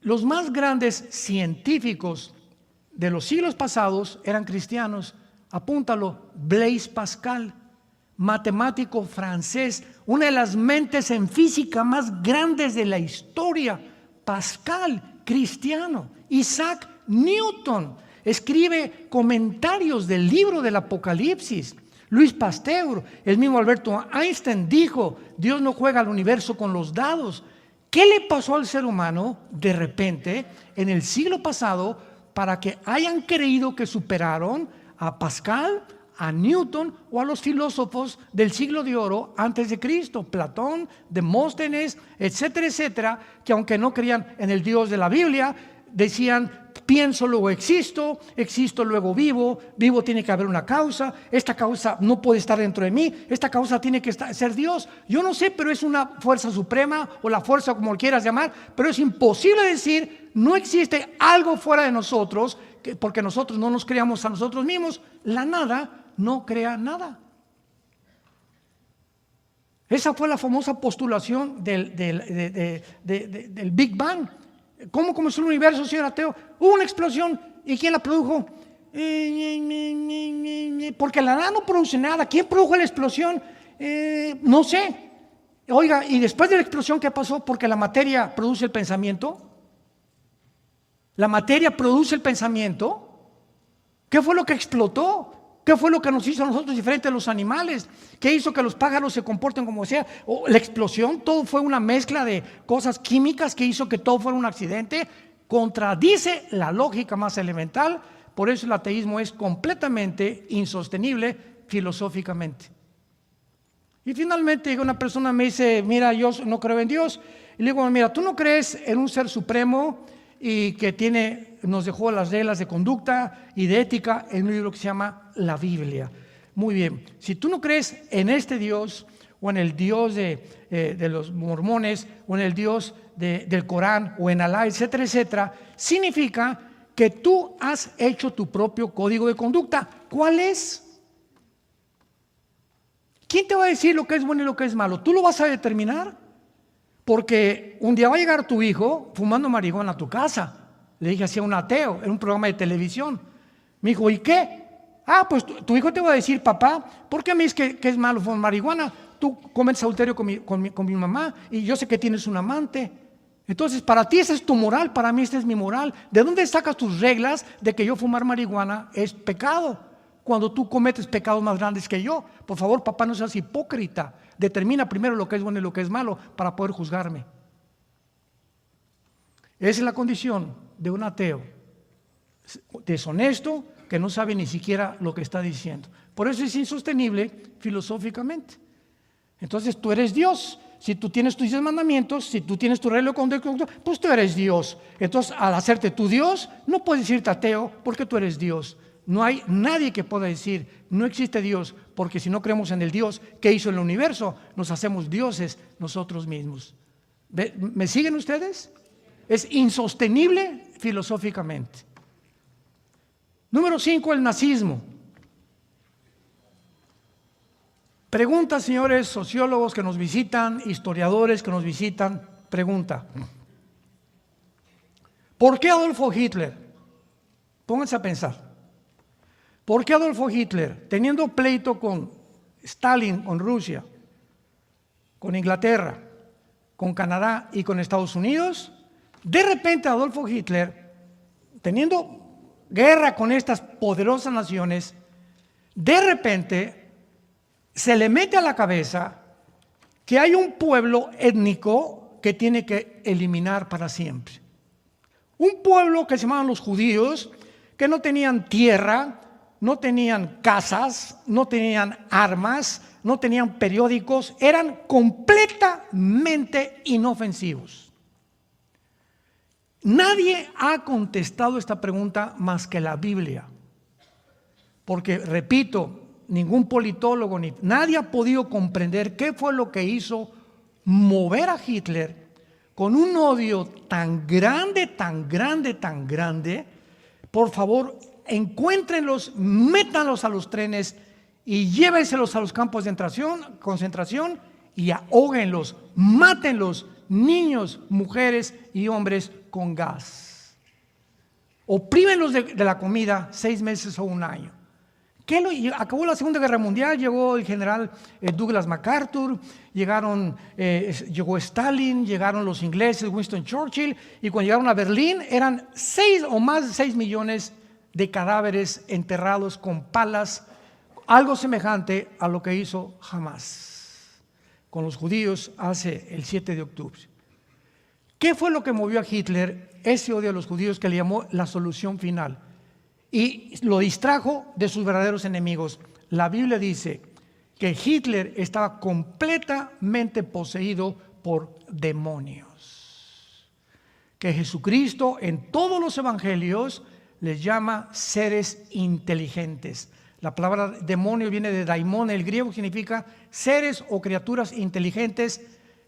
los más grandes científicos de los siglos pasados eran cristianos. Apúntalo, Blaise Pascal, matemático francés, una de las mentes en física más grandes de la historia. Pascal, cristiano. Isaac Newton escribe comentarios del libro del Apocalipsis. Luis Pasteur, el mismo Alberto Einstein dijo: Dios no juega al universo con los dados. ¿Qué le pasó al ser humano de repente en el siglo pasado para que hayan creído que superaron a Pascal, a Newton o a los filósofos del siglo de oro antes de Cristo, Platón, Demóstenes, etcétera, etcétera, que aunque no creían en el Dios de la Biblia, decían: pienso, luego existo, existo, luego vivo, vivo, tiene que haber una causa, esta causa no puede estar dentro de mí, esta causa tiene que ser Dios. Yo no sé, pero es una fuerza suprema o la fuerza como quieras llamar, pero es imposible decir, no existe algo fuera de nosotros, porque nosotros no nos creamos a nosotros mismos. La nada no crea nada. Esa fue la famosa postulación del Big Bang. ¿Cómo comenzó el universo, señor ateo? Hubo una explosión. ¿Y quién la produjo? Porque la nada no produce nada. ¿Quién produjo la explosión? No sé. Oiga, ¿y después de la explosión qué pasó? Porque la materia produce el pensamiento. La materia produce el pensamiento. ¿Qué fue lo que explotó? ¿Qué fue lo que nos hizo a nosotros diferentes de los animales? ¿Qué hizo que los pájaros se comporten como sea? La explosión, todo fue una mezcla de cosas químicas que hizo que todo fuera un accidente. Contradice la lógica más elemental. Por eso el ateísmo es completamente insostenible filosóficamente. Y finalmente una persona me dice, mira, yo no creo en Dios. Y le digo, mira, tú no crees en un ser supremo y que nos dejó las reglas de conducta y de ética en un libro que se llama la Biblia. Muy bien, si tú no crees en este Dios o en el Dios de los mormones o en el Dios del Corán o en Alá, etcétera, etcétera, significa que tú has hecho tu propio código de conducta. ¿Cuál es? ¿Quién te va a decir lo que es bueno y lo que es malo? ¿Tú lo vas a determinar? Porque un día va a llegar tu hijo fumando marihuana a tu casa. Le dije así a un ateo en un programa de televisión. Me dijo, ¿y qué? Pues tu hijo te va a decir, papá, ¿por qué me dices que es malo fumar marihuana? Tú cometes adulterio con mi mamá y yo sé que tienes un amante. Entonces, para ti esa es tu moral, para mí esta es mi moral. ¿De dónde sacas tus reglas de que yo fumar marihuana es pecado? Cuando tú cometes pecados más grandes que yo. Por favor, papá, no seas hipócrita. Determina primero lo que es bueno y lo que es malo para poder juzgarme. Esa es la condición de un ateo deshonesto que no sabe ni siquiera lo que está diciendo. Por eso es insostenible filosóficamente. Entonces tú eres Dios. Si tú tienes tus 10 mandamientos, si tú tienes tu regla de conducta, pues tú eres Dios. Entonces, al hacerte tu Dios, no puedes decirte ateo porque tú eres Dios. No hay nadie que pueda decir, no existe Dios, porque si no creemos en el Dios que hizo el universo, nos hacemos dioses nosotros mismos. ¿Me siguen ustedes? Es insostenible filosóficamente. Número 5, el nazismo. Pregunta, señores sociólogos que nos visitan, historiadores que nos visitan, pregunta. ¿Por qué Adolfo Hitler? Pónganse a pensar. ¿Por qué Adolfo Hitler, teniendo pleito con Stalin, con Rusia, con Inglaterra, con Canadá y con Estados Unidos, de repente Adolfo Hitler, teniendo guerra con estas poderosas naciones, de repente se le mete a la cabeza que hay un pueblo étnico que tiene que eliminar para siempre? Un pueblo que se llamaban los judíos, que no tenían tierra, no tenían casas, no tenían armas, no tenían periódicos, eran completamente inofensivos. Nadie ha contestado esta pregunta más que la Biblia. Porque, repito, ningún politólogo, nadie ha podido comprender qué fue lo que hizo mover a Hitler con un odio tan grande, tan grande, tan grande. Por favor, encuéntrenlos, métanlos a los trenes y llévenselos a los campos de concentración y ahóguenlos, mátenlos, niños, mujeres y hombres con gas. Oprímenlos de la comida 6 meses o un año. Acabó la Segunda Guerra Mundial, llegó el general Douglas MacArthur, llegó Stalin, llegaron los ingleses, Winston Churchill, y cuando llegaron a Berlín eran 6 o más de 6 millones de cadáveres enterrados con palas, algo semejante a lo que hizo Hamás con los judíos hace el 7 de octubre. ¿Qué fue lo que movió a Hitler? Ese odio a los judíos que le llamó la solución final y lo distrajo de sus verdaderos enemigos. La Biblia dice que Hitler estaba completamente poseído por demonios, que Jesucristo en todos los evangelios les llama seres inteligentes. La palabra demonio viene de daimon, el griego significa seres o criaturas inteligentes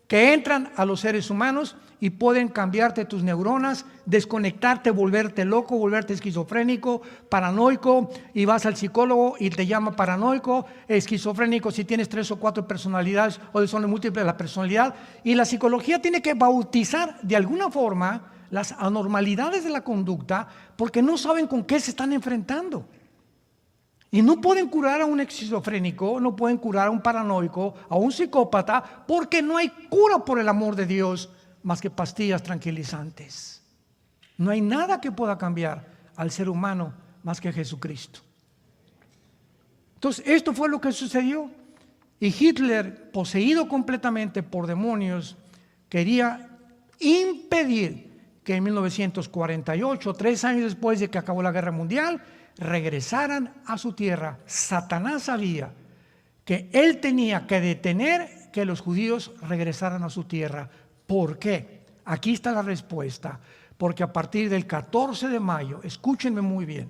que entran a los seres humanos y pueden cambiarte tus neuronas, desconectarte, volverte loco, volverte esquizofrénico, paranoico, y vas al psicólogo y te llama paranoico, esquizofrénico si tienes 3 o 4 personalidades o desorden múltiple de la personalidad. Y la psicología tiene que bautizar de alguna forma las anormalidades de la conducta porque no saben con qué se están enfrentando. Y no pueden curar a un esquizofrénico, no pueden curar a un paranoico, a un psicópata, porque no hay cura por el amor de Dios más que pastillas tranquilizantes. No hay nada que pueda cambiar al ser humano más que Jesucristo. Entonces, esto fue lo que sucedió. Y Hitler, poseído completamente por demonios, quería impedir que en 1948, 3 años después de que acabó la Guerra Mundial, regresaran a su tierra. Satanás sabía que él tenía que detener que los judíos regresaran a su tierra. ¿Por qué? Aquí está la respuesta. Porque a partir del 14 de mayo, escúchenme muy bien,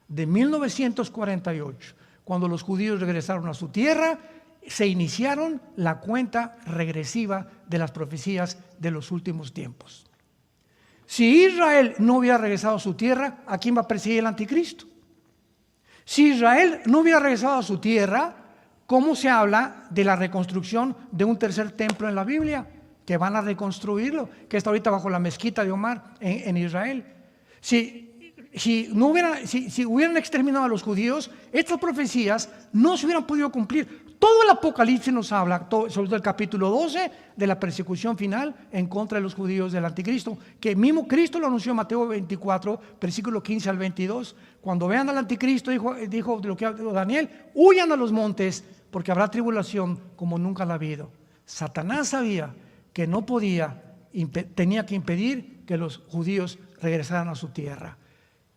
de 1948, cuando los judíos regresaron a su tierra, se iniciaron la cuenta regresiva de las profecías de los últimos tiempos. Si Israel no hubiera regresado a su tierra, ¿a quién va a perseguir el anticristo? Si Israel no hubiera regresado a su tierra, ¿cómo se habla de la reconstrucción de un tercer templo en la Biblia? Que van a reconstruirlo, que está ahorita bajo la mezquita de Omar en Israel. Si hubieran exterminado a los judíos, estas profecías no se hubieran podido cumplir. Todo el Apocalipsis nos habla, sobre todo el capítulo 12, de la persecución final en contra de los judíos del anticristo, que mismo Cristo lo anunció en Mateo 24, versículo 15 al 22. Cuando vean al anticristo, dijo lo que habló Daniel, huyan a los montes, porque habrá tribulación como nunca la ha habido. Satanás sabía que no podía, tenía que impedir que los judíos regresaran a su tierra.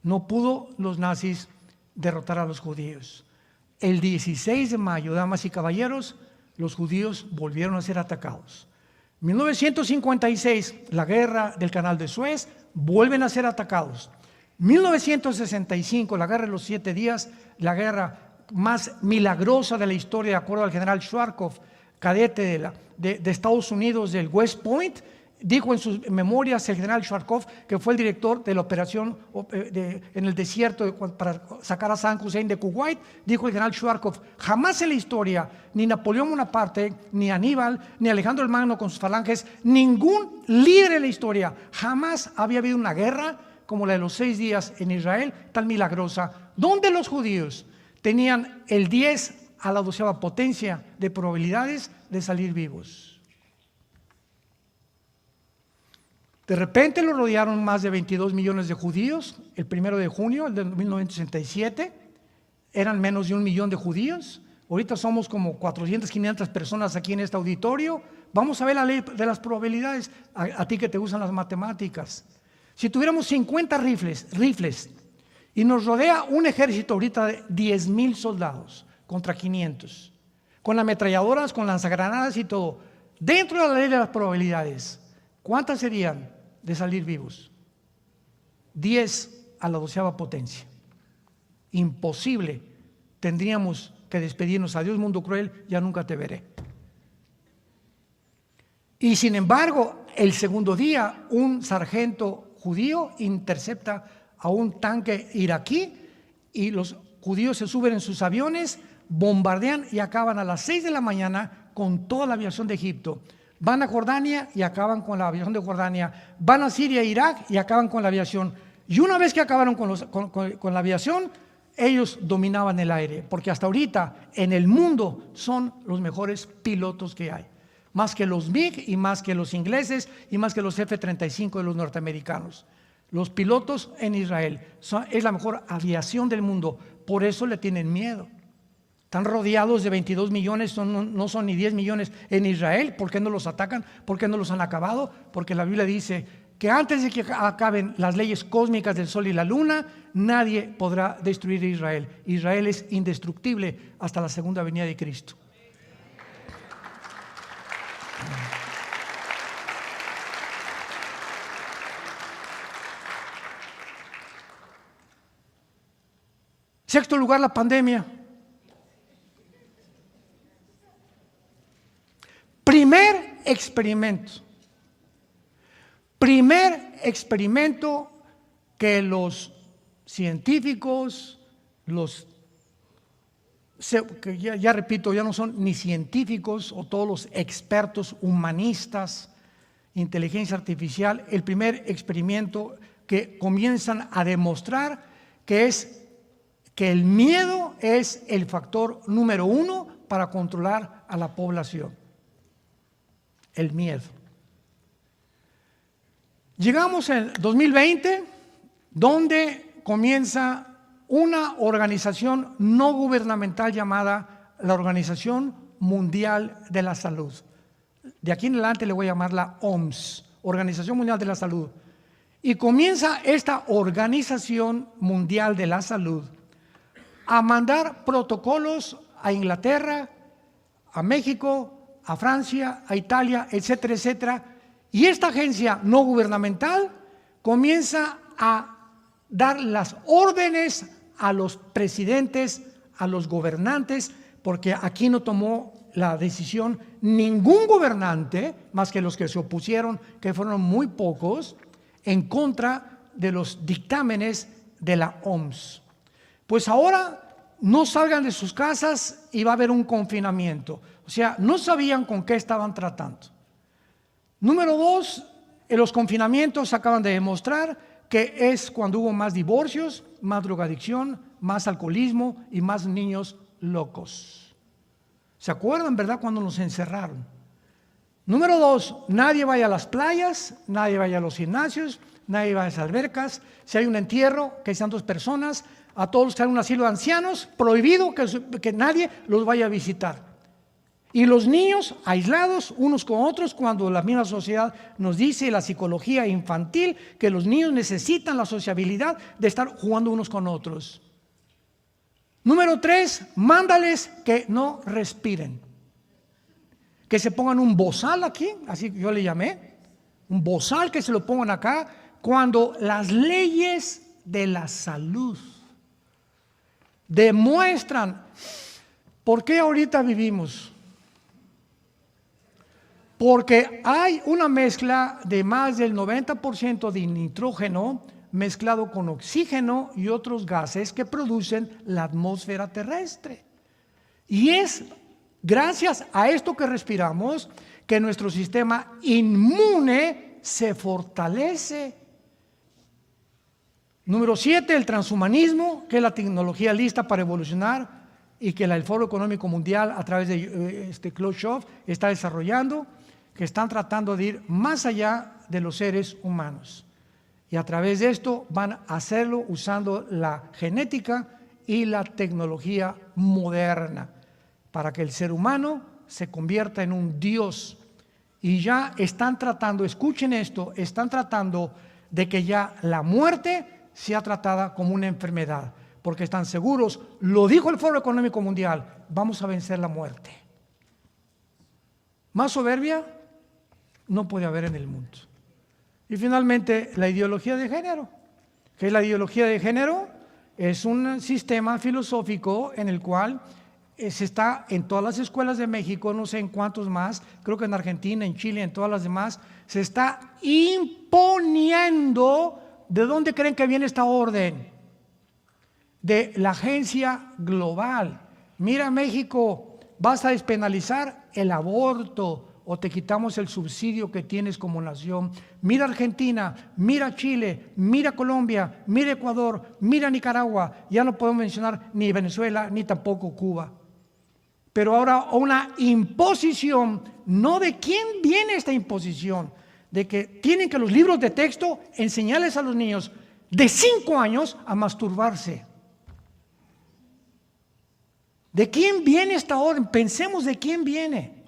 No pudo los nazis derrotar a los judíos. El 16 de mayo, damas y caballeros, los judíos volvieron a ser atacados. 1956, la guerra del Canal de Suez, vuelven a ser atacados. 1965, la guerra de los 7 días, la guerra más milagrosa de la historia, de acuerdo al general Schwarzkopf, cadete de Estados Unidos del West Point. Dijo en sus memorias el general Schwarzkopf, que fue el director de la operación en el desierto para sacar a Saddam Hussein de Kuwait. Dijo el general Schwarzkopf: jamás en la historia, ni Napoleón Bonaparte, ni Aníbal, ni Alejandro el Magno con sus falanges, ningún líder en la historia, jamás había habido una guerra como la de los 6 días en Israel, tan milagrosa, donde los judíos tenían el 10 a la 12ª potencia de probabilidades de salir vivos. De repente lo rodearon más de 22 millones de judíos. El 1 de junio de 1967 eran menos de 1 millón de judíos. Ahorita somos como 400, 500 personas aquí en este auditorio. Vamos a ver la ley de las probabilidades, a ti que te gustan las matemáticas. Si tuviéramos 50 rifles y nos rodea un ejército ahorita de 10,000 soldados contra 500, con ametralladoras, con lanzagranadas y todo, dentro de la ley de las probabilidades, ¿cuántas serían de salir vivos? 10 a la 12ª potencia. Imposible. Tendríamos que despedirnos. Adiós, mundo cruel, ya nunca te veré. Y sin embargo, el segundo día, un sargento judío intercepta a un tanque iraquí y los judíos se suben en sus aviones, bombardean y acaban a las 6 de la mañana con toda la aviación de Egipto. Van a Jordania y acaban con la aviación de Jordania. Van a Siria e Irak y acaban con la aviación. Y una vez que acabaron con la aviación, ellos dominaban el aire, porque hasta ahorita en el mundo son los mejores pilotos que hay. Más que los MiG y más que los ingleses y más que los F-35 de los norteamericanos. Los pilotos en Israel es la mejor aviación del mundo, por eso le tienen miedo. Están rodeados de 22 millones, no son ni 10 millones en Israel. ¿Por qué no los atacan? ¿Por qué no los han acabado? Porque la Biblia dice que antes de que acaben las leyes cósmicas del sol y la luna, nadie podrá destruir a Israel. Israel es indestructible hasta la segunda venida de Cristo. Sexto lugar, la pandemia. Primer experimento que los científicos, que ya repito, ya no son ni científicos o todos los expertos humanistas, inteligencia artificial, el primer experimento que comienzan a demostrar que el miedo es el factor número 1 para controlar a la población. El miedo. Llegamos en 2020, donde comienza una organización no gubernamental llamada la Organización Mundial de la Salud. De aquí en adelante le voy a llamar la OMS, Organización Mundial de la Salud. Y comienza esta Organización Mundial de la Salud a mandar protocolos a Inglaterra, a México, a Francia, a Italia, etcétera, etcétera. Y esta agencia no gubernamental comienza a dar las órdenes a los presidentes, a los gobernantes, porque aquí no tomó la decisión ningún gobernante, más que los que se opusieron, que fueron muy pocos, en contra de los dictámenes de la OMS. Pues ahora no salgan de sus casas y va a haber un confinamiento. O sea, no sabían con qué estaban tratando. Número 2, en los confinamientos acaban de demostrar que es cuando hubo más divorcios, más drogadicción, más alcoholismo y más niños locos. ¿Se acuerdan, verdad, cuando nos encerraron? Número 2, nadie vaya a las playas, nadie vaya a los gimnasios, nadie vaya a las albercas. Si hay un entierro, que sean 2 personas, a todos los que están en un asilo de ancianos, prohibido que nadie los vaya a visitar. Y los niños aislados unos con otros, cuando la misma sociedad nos dice, la psicología infantil, que los niños necesitan la sociabilidad de estar jugando unos con otros. Número 3, mándales que no respiren. Que se pongan un bozal aquí, así yo le llamé, un bozal que se lo pongan acá, cuando las leyes de la salud demuestran por qué ahorita vivimos. Porque hay una mezcla de más del 90% de nitrógeno mezclado con oxígeno y otros gases que producen la atmósfera terrestre. Y es gracias a esto que respiramos que nuestro sistema inmune se fortalece. Número 7, el transhumanismo, que es la tecnología lista para evolucionar y que el Foro Económico Mundial a través de Klaus Schwab está desarrollando, que están tratando de ir más allá de los seres humanos. Y a través de esto van a hacerlo usando la genética y la tecnología moderna para que el ser humano se convierta en un Dios. Y ya están tratando, escuchen esto, están tratando de que ya la muerte sea tratada como una enfermedad, porque están seguros, lo dijo el Foro Económico Mundial, vamos a vencer la muerte. Más soberbia no puede haber en el mundo. Y finalmente, la ideología de género. ¿Qué es la ideología de género? Es un sistema filosófico en el cual se está en todas las escuelas de México, no sé en cuántos más, creo que en Argentina, en Chile, en todas las demás, se está imponiendo. ¿De dónde creen que viene esta orden? De la agencia global. Mira, México, vas a despenalizar el aborto o te quitamos el subsidio que tienes como nación. Mira Argentina, mira Chile, mira Colombia, mira Ecuador, mira Nicaragua. Ya no podemos mencionar ni Venezuela ni tampoco Cuba. Pero ahora una imposición, no de quién viene esta imposición, de que tienen que los libros de texto enseñarles a los niños de 5 años a masturbarse. ¿De quién viene esta orden? Pensemos de quién viene.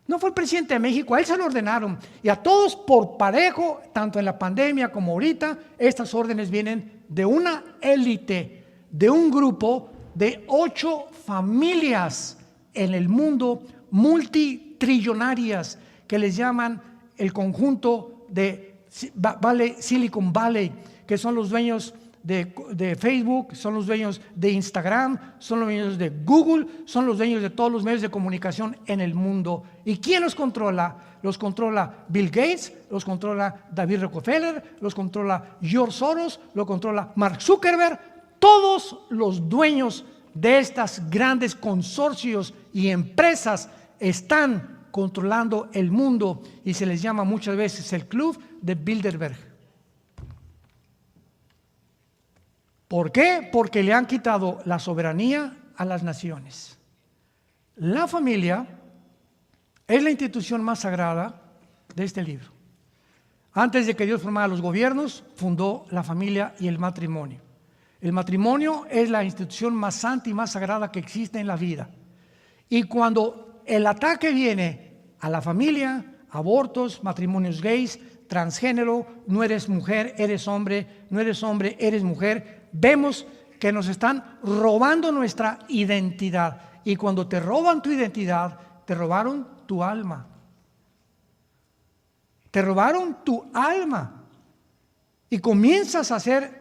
No fue el presidente de México, a él se lo ordenaron. Y a todos por parejo, tanto en la pandemia como ahorita, estas órdenes vienen de una élite, de un grupo de 8 familias en el mundo multitrillonarias que les llaman el conjunto de Silicon Valley, que son los dueños de Facebook, son los dueños de Instagram, son los dueños de Google, son los dueños de todos los medios de comunicación en el mundo. ¿Y quién los controla? Los controla Bill Gates, los controla David Rockefeller, los controla George Soros, lo controla Mark Zuckerberg. Todos los dueños de estas grandes consorcios y empresas están controlando el mundo y se les llama muchas veces el Club de Bilderberg. ¿Por qué? Porque le han quitado la soberanía a las naciones. La familia es la institución más sagrada de este libro. Antes de que Dios formara los gobiernos, fundó la familia y el matrimonio. El matrimonio es la institución más santa y más sagrada que existe en la vida. Y cuando el ataque viene a la familia, abortos, matrimonios gays, transgénero, no eres mujer, eres hombre, no eres hombre, eres mujer, vemos que nos están robando nuestra identidad. Y cuando te roban tu identidad, te robaron tu alma. Te robaron tu alma. Y comienzas a ser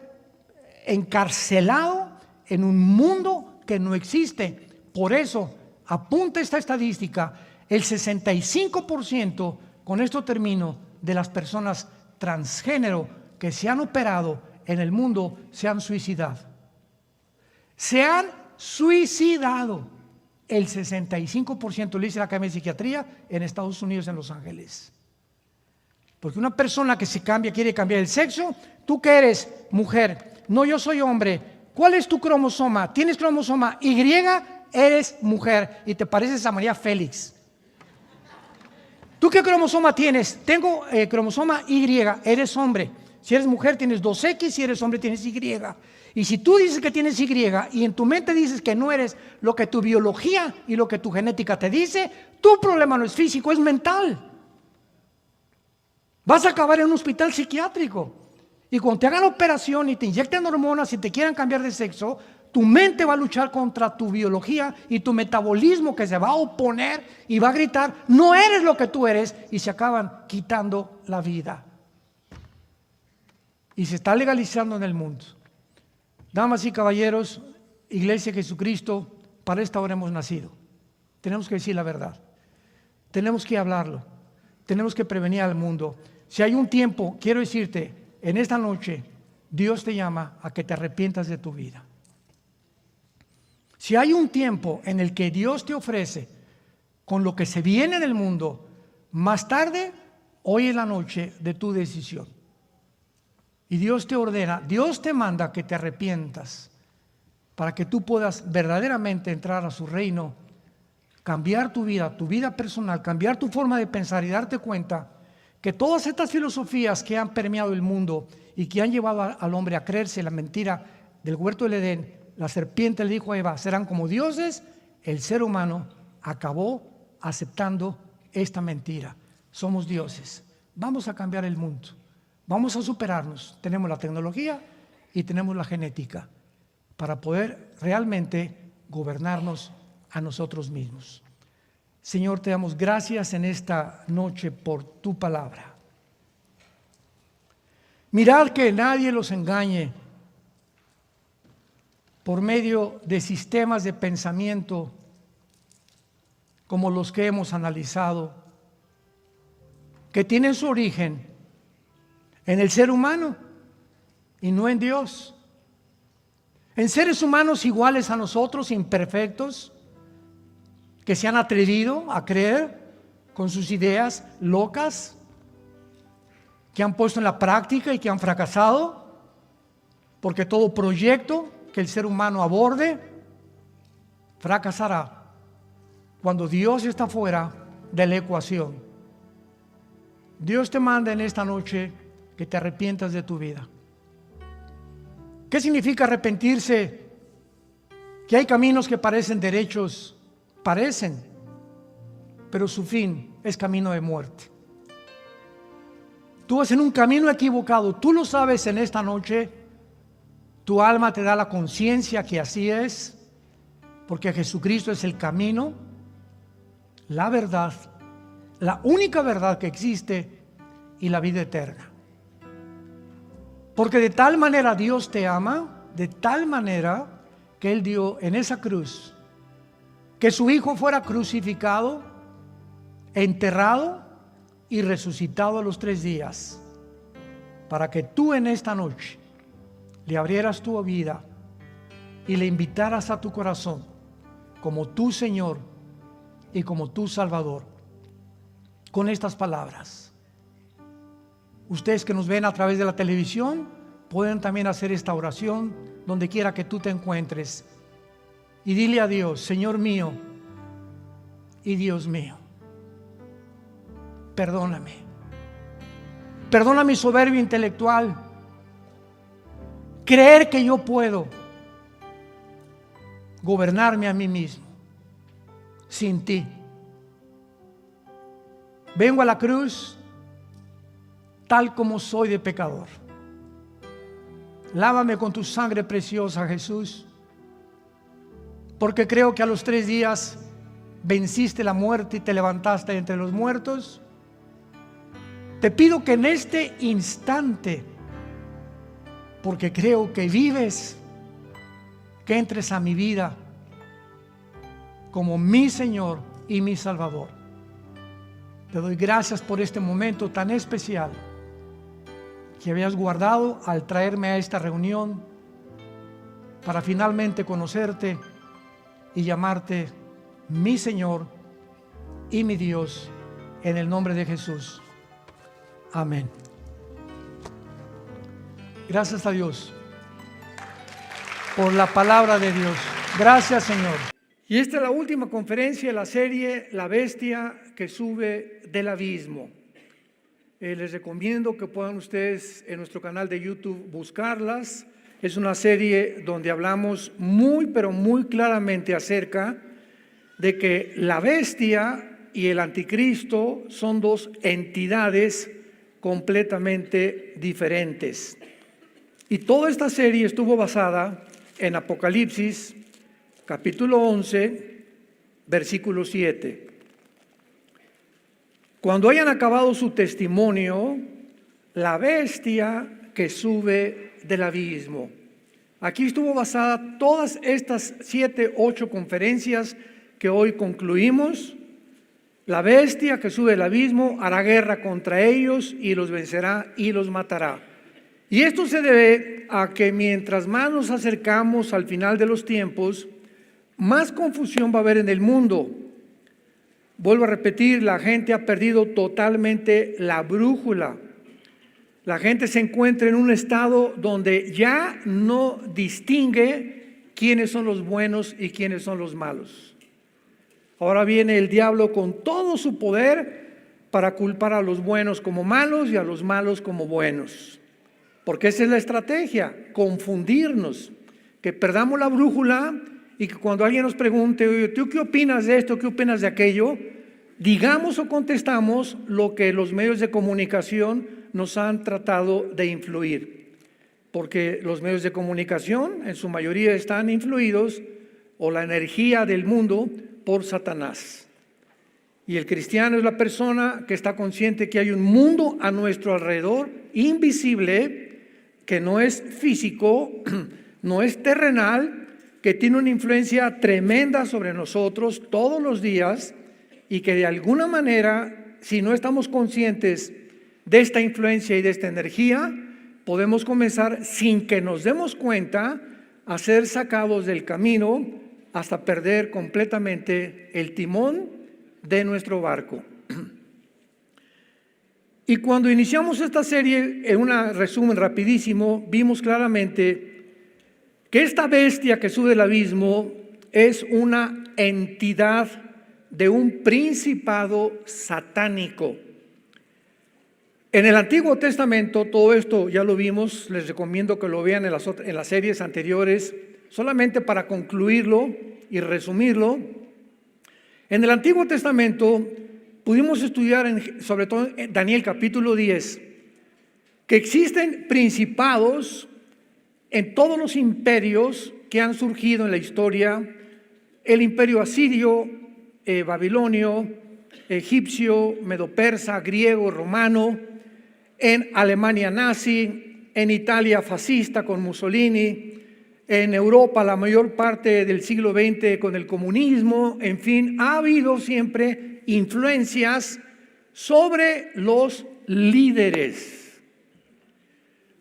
encarcelado en un mundo que no existe. Por eso, apunta esta estadística, el 65%, con esto termino, de las personas transgénero que se han operado en el mundo se han suicidado. Se han suicidado. El 65% lo dice la Academia de Psiquiatría en Estados Unidos, en Los Ángeles. Porque una persona que se cambia, quiere cambiar el sexo, tú que eres mujer, no, yo soy hombre, ¿cuál es tu cromosoma? ¿Tienes cromosoma Y? Eres mujer y te pareces a María Félix. ¿Tú qué cromosoma tienes? Tengo cromosoma Y, eres hombre. Si eres mujer tienes 2X, si eres hombre tienes Y. Y si tú dices que tienes Y y en tu mente dices que no eres lo que tu biología y lo que tu genética te dice, tu problema no es físico, es mental. Vas a acabar en un hospital psiquiátrico. Y cuando te hagan la operación y te inyecten hormonas y te quieran cambiar de sexo, tu mente va a luchar contra tu biología y tu metabolismo que se va a oponer y va a gritar, no eres lo que tú eres, y se acaban quitando la vida. Y se está legalizando en el mundo. Damas y caballeros, Iglesia de Jesucristo, para esta hora hemos nacido. Tenemos que decir la verdad. Tenemos que hablarlo. Tenemos que prevenir al mundo. Si hay un tiempo, quiero decirte, en esta noche, Dios te llama a que te arrepientas de tu vida. Si hay un tiempo en el que Dios te ofrece con lo que se viene en el mundo, más tarde, hoy es la noche de tu decisión. Y Dios te ordena, Dios te manda que te arrepientas para que tú puedas verdaderamente entrar a su reino, cambiar tu vida personal, cambiar tu forma de pensar y darte cuenta que todas estas filosofías que han permeado el mundo y que han llevado al hombre a creerse la mentira del huerto del Edén, la serpiente le dijo a Eva, serán como dioses, el ser humano acabó aceptando esta mentira. Somos dioses. Vamos a cambiar el mundo. Vamos a superarnos. Tenemos la tecnología y tenemos la genética para poder realmente gobernarnos a nosotros mismos. Señor, te damos gracias en esta noche por tu palabra. Mirad que nadie los engañe por medio de sistemas de pensamiento como los que hemos analizado, que tienen su origen en el ser humano y no en Dios. En seres humanos iguales a nosotros, imperfectos, que se han atrevido a creer con sus ideas locas, que han puesto en la práctica y que han fracasado, porque todo proyecto que el ser humano aborde fracasará cuando Dios está fuera de la ecuación. Dios te manda en esta noche que te arrepientas de tu vida. ¿Qué significa arrepentirse? Que hay caminos que parecen derechos, pero su fin es camino de muerte. Tú vas en un camino equivocado, tú lo sabes en esta noche. Tu alma te da la conciencia que así es, porque Jesucristo es el camino, la verdad, la única verdad que existe y la vida eterna. Porque de tal manera Dios te ama, de tal manera que Él dio en esa cruz, que su Hijo fuera crucificado, enterrado y resucitado a los 3 días, para que tú en esta noche le abrieras tu vida y le invitaras a tu corazón como tu Señor y como tu Salvador, con estas palabras. Ustedes que nos ven a través de la televisión pueden también hacer esta oración donde quiera que tú te encuentres y dile a Dios, Señor mío y Dios mío, perdóname perdona mi soberbia intelectual, creer que yo puedo gobernarme a mí mismo sin ti. Vengo a la cruz tal como soy de pecador. Lávame con tu sangre preciosa, Jesús, porque creo que a los 3 días venciste la muerte y te levantaste entre los muertos. Te pido que en este instante, porque creo que vives, que entres a mi vida como mi Señor y mi Salvador. Te doy gracias por este momento tan especial que habías guardado al traerme a esta reunión para finalmente conocerte y llamarte mi Señor y mi Dios, en el nombre de Jesús. Amén. Gracias a Dios por la palabra de Dios. Gracias, Señor. Y esta es la última conferencia de la serie La bestia que sube del abismo. Les recomiendo que puedan ustedes en nuestro canal de YouTube buscarlas. Es una serie donde hablamos muy, pero muy claramente acerca de que la bestia y el anticristo son 2 entidades completamente diferentes. Y toda esta serie estuvo basada en Apocalipsis, capítulo 11, versículo 7. Cuando hayan acabado su testimonio, la bestia que sube del abismo. Aquí estuvo basada todas estas 7, 8 conferencias que hoy concluimos. La bestia que sube del abismo hará guerra contra ellos y los vencerá y los matará. Y esto se debe a que mientras más nos acercamos al final de los tiempos, más confusión va a haber en el mundo. Vuelvo a repetir, la gente ha perdido totalmente la brújula. La gente se encuentra en un estado donde ya no distingue quiénes son los buenos y quiénes son los malos. Ahora viene el diablo con todo su poder para culpar a los buenos como malos y a los malos como buenos. Porque esa es la estrategia, confundirnos, que perdamos la brújula y que cuando alguien nos pregunte, oye, ¿tú qué opinas de esto? ¿Qué opinas de aquello? Digamos o contestamos lo que los medios de comunicación nos han tratado de influir. Porque los medios de comunicación en su mayoría están influidos, o la energía del mundo, por Satanás. Y el cristiano es la persona que está consciente que hay un mundo a nuestro alrededor, invisible, que no es físico, no es terrenal, que tiene una influencia tremenda sobre nosotros todos los días y que de alguna manera, si no estamos conscientes de esta influencia y de esta energía, podemos comenzar sin que nos demos cuenta a ser sacados del camino hasta perder completamente el timón de nuestro barco. Y cuando iniciamos esta serie, en un resumen rapidísimo, vimos claramente que esta bestia que sube del abismo es una entidad de un principado satánico. En el Antiguo Testamento, todo esto ya lo vimos, les recomiendo que lo vean en las series anteriores, solamente para concluirlo y resumirlo. En el Antiguo Testamento pudimos estudiar, sobre todo en Daniel capítulo 10, que existen principados en todos los imperios que han surgido en la historia: el imperio asirio, babilonio, egipcio, medo-persa, griego, romano, en Alemania nazi, en Italia fascista con Mussolini, en Europa la mayor parte del siglo XX con el comunismo. En fin, ha habido siempre influencias sobre los líderes,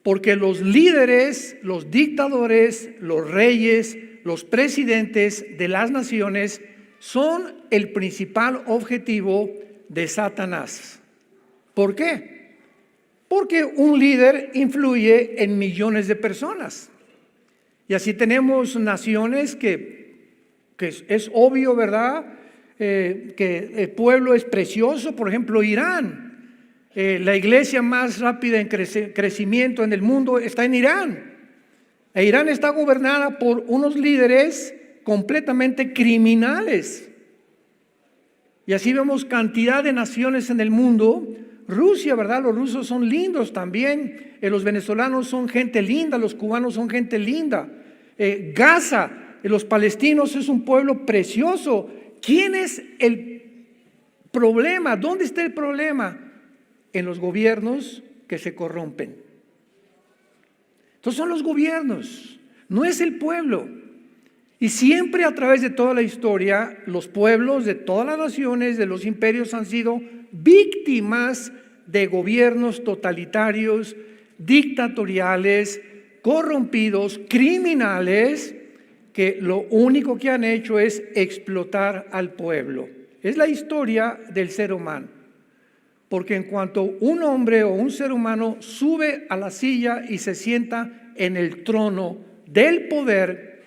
porque los líderes, los dictadores, los reyes, los presidentes de las naciones son el principal objetivo de Satanás. ¿Por qué? Porque un líder influye en millones de personas. Y así tenemos naciones que es obvio, ¿verdad? Que el pueblo es precioso. Por ejemplo, Irán. La iglesia más rápida en crecimiento en el mundo está en Irán. E Irán está gobernada por unos líderes completamente criminales. Y así vemos cantidad de naciones en el mundo. Rusia, ¿verdad? Los rusos son lindos también. Los venezolanos son gente linda, los cubanos son gente linda. Gaza, los palestinos es un pueblo precioso. ¿Quién es el problema? ¿Dónde está el problema? En los gobiernos que se corrompen. Entonces son los gobiernos, no es el pueblo. Y siempre a través de toda la historia, los pueblos de todas las naciones, de los imperios, han sido víctimas de gobiernos totalitarios, dictatoriales, corrompidos, criminales, que lo único que han hecho es explotar al pueblo. Es la historia del ser humano. Porque en cuanto un hombre o un ser humano sube a la silla y se sienta en el trono del poder,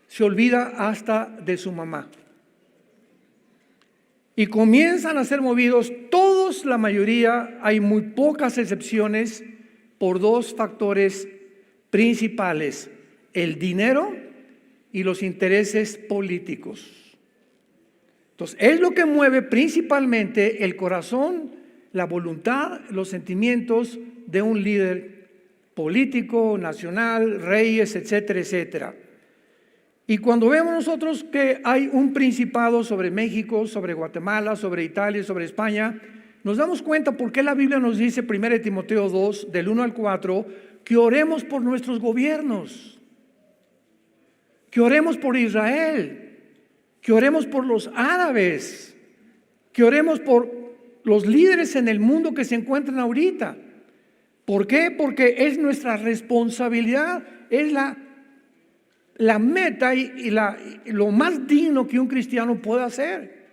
se olvida hasta de su mamá. Y comienzan a ser movidos todos, la mayoría, hay muy pocas excepciones, por dos factores principales: el dinero y los intereses políticos. Entonces, es lo que mueve principalmente el corazón, la voluntad, los sentimientos de un líder político, nacional, reyes, etcétera, etcétera. Y cuando vemos nosotros que hay un principado sobre México, sobre Guatemala, sobre Italia, sobre España, nos damos cuenta por qué la Biblia nos dice, 1 Timoteo 2, del 1 al 4, que oremos por nuestros gobiernos, que oremos por Israel, que oremos por los árabes, que oremos por los líderes en el mundo que se encuentran ahorita. ¿Por qué? Porque es nuestra responsabilidad, es la meta y lo más digno que un cristiano puede hacer.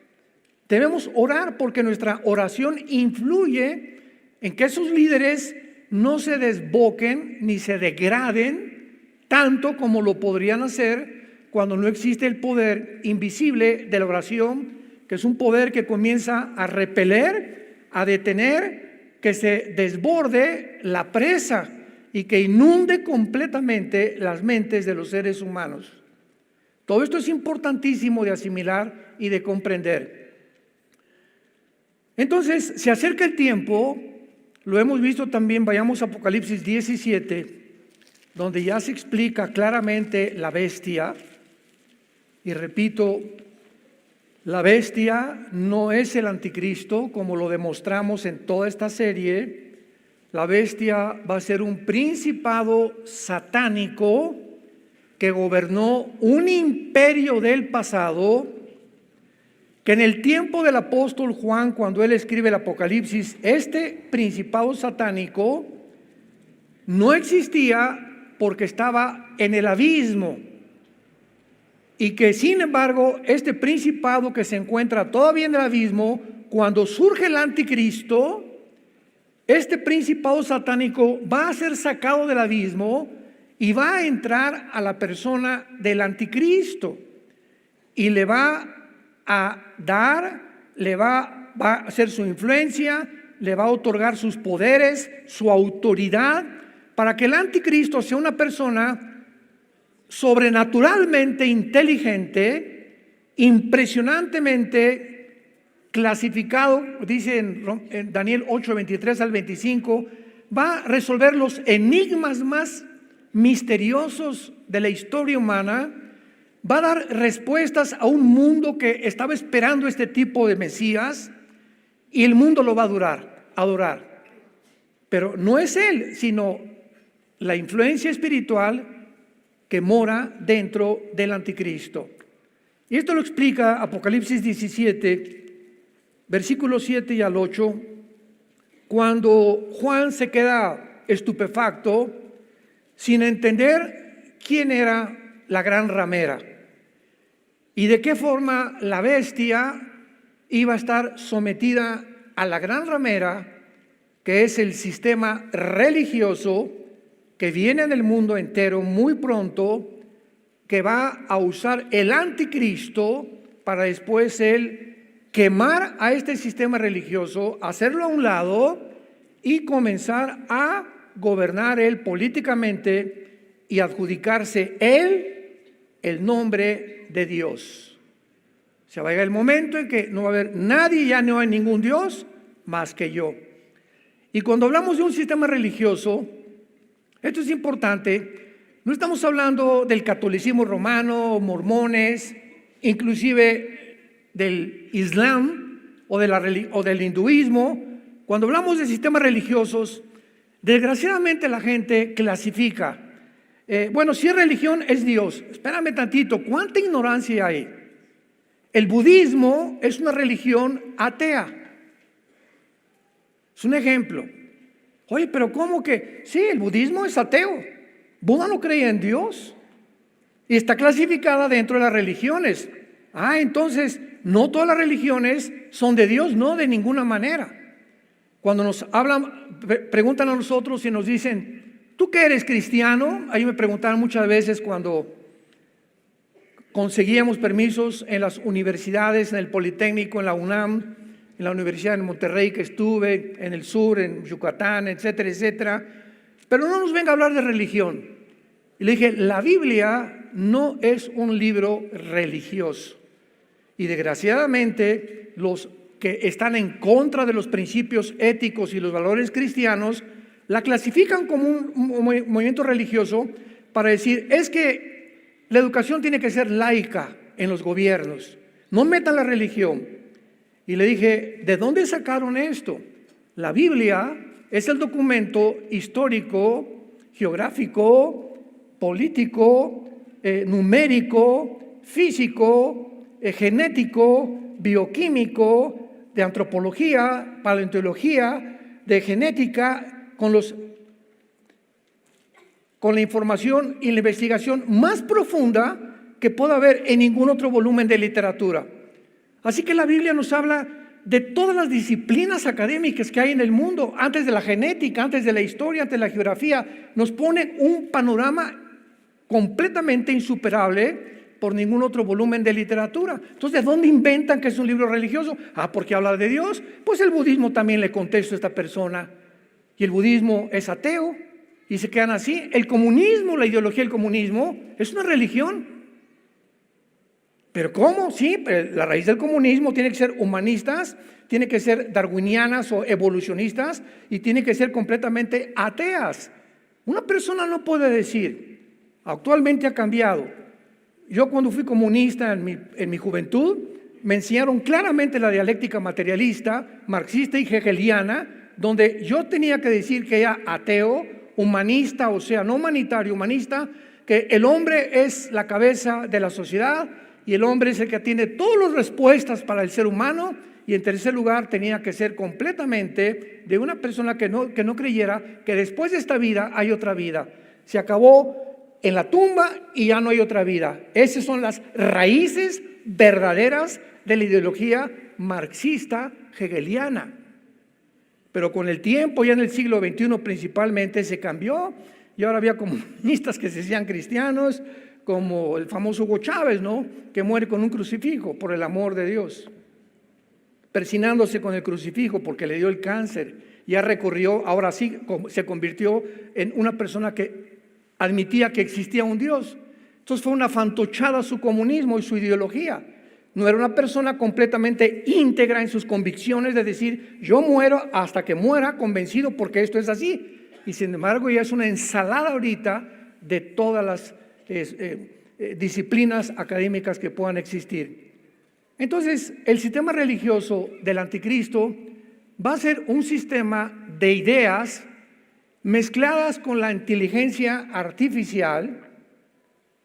Debemos orar porque nuestra oración influye en que esos líderes no se desboquen ni se degraden tanto como lo podrían hacer cuando no existe el poder invisible de la oración, que es un poder que comienza a repeler, a detener, que se desborde la presa y que inunde completamente las mentes de los seres humanos. Todo esto es importantísimo de asimilar y de comprender. Entonces, se acerca el tiempo, lo hemos visto también, vayamos a Apocalipsis 17, donde ya se explica claramente la bestia. Y repito, la bestia no es el anticristo, como lo demostramos en toda esta serie. La bestia va a ser un principado satánico que gobernó un imperio del pasado, que en el tiempo del apóstol Juan, cuando él escribe el Apocalipsis, este principado satánico no existía porque estaba en el abismo, y que sin embargo este principado que se encuentra todavía en el abismo, cuando surge el anticristo, este principado satánico va a ser sacado del abismo y va a entrar a la persona del anticristo y le va a dar, va a hacer su influencia, le va a otorgar sus poderes, su autoridad, para que el anticristo sea una persona sobrenaturalmente inteligente, impresionantemente clasificado, dice en Daniel 8, 23 al 25, va a resolver los enigmas más misteriosos de la historia humana, va a dar respuestas a un mundo que estaba esperando este tipo de Mesías, y el mundo lo va a adorar. Pero no es él, sino la influencia espiritual que mora dentro del anticristo. Y esto lo explica Apocalipsis 17, versículos 7 y al 8, cuando Juan se queda estupefacto sin entender quién era la gran ramera y de qué forma la bestia iba a estar sometida a la gran ramera, que es el sistema religioso que viene en el mundo entero muy pronto, que va a usar el anticristo para después él quemar a este sistema religioso, hacerlo a un lado y comenzar a gobernar él políticamente y adjudicarse él el nombre de Dios. Se va a llegar el momento en que no va a haber nadie, ya no hay ningún Dios más que yo. Y cuando hablamos de un sistema religioso, esto es importante, no estamos hablando del catolicismo romano, mormones, inclusive del Islam o del hinduismo. Cuando hablamos de sistemas religiosos, desgraciadamente la gente clasifica. Bueno, si es religión, es Dios. Espérame tantito, ¿cuánta ignorancia hay? El budismo es una religión atea. Es un ejemplo. Oye, pero ¿cómo que? Sí, el budismo es ateo. Buda no creía en Dios y está clasificada dentro de las religiones. Entonces, no todas las religiones son de Dios, no, de ninguna manera. Cuando nos hablan, preguntan a nosotros y nos dicen, ¿tú qué eres cristiano? Ahí me preguntaron muchas veces cuando conseguíamos permisos en las universidades, en el Politécnico, en la UNAM, en la Universidad de Monterrey que estuve, en el sur, en Yucatán, etcétera, etcétera. Pero no nos venga a hablar de religión. Y le dije, la Biblia no es un libro religioso. Y desgraciadamente, los que están en contra de los principios éticos y los valores cristianos, la clasifican como un movimiento religioso para decir, es que la educación tiene que ser laica en los gobiernos. No metan la religión. Y le dije, ¿de dónde sacaron esto? La Biblia es el documento histórico, geográfico, político, numérico, físico, genético, bioquímico, de antropología, paleontología, de genética, con la información y la investigación más profunda que pueda haber en ningún otro volumen de literatura. Así que la Biblia nos habla de todas las disciplinas académicas que hay en el mundo, antes de la genética, antes de la historia, antes de la geografía, nos ponen un panorama completamente insuperable por ningún otro volumen de literatura. Entonces, ¿de dónde inventan que es un libro religioso? Porque habla de Dios. Pues el budismo también le contesto a esta persona. Y el budismo es ateo y se quedan así. El comunismo, la ideología del comunismo, es una religión. ¿Pero cómo? Sí, la raíz del comunismo tiene que ser humanistas, tiene que ser darwinianas o evolucionistas y tiene que ser completamente ateas. Una persona no puede decir, actualmente ha cambiado. Yo cuando fui comunista en mi juventud, me enseñaron claramente la dialéctica materialista, marxista y hegeliana, donde yo tenía que decir que era ateo, humanista, o sea, no humanitario, humanista, que el hombre es la cabeza de la sociedad, y el hombre es el que tiene todas las respuestas para el ser humano. Y en tercer lugar tenía que ser completamente de una persona que no creyera que después de esta vida hay otra vida. Se acabó en la tumba y ya no hay otra vida. Esas son las raíces verdaderas de la ideología marxista hegeliana. Pero con el tiempo, ya en el siglo XXI principalmente, se cambió y ahora había comunistas que se decían cristianos, como el famoso Hugo Chávez, ¿no? Que muere con un crucifijo por el amor de Dios, persinándose con el crucifijo porque le dio el cáncer. Ya recorrió, ahora sí se convirtió en una persona que admitía que existía un Dios. Entonces fue una fantochada su comunismo y su ideología. No era una persona completamente íntegra en sus convicciones de decir, yo muero hasta que muera convencido porque esto es así. Y sin embargo ya es una ensalada ahorita de todas las disciplinas académicas que puedan existir. Entonces, el sistema religioso del anticristo va a ser un sistema de ideas mezcladas con la inteligencia artificial,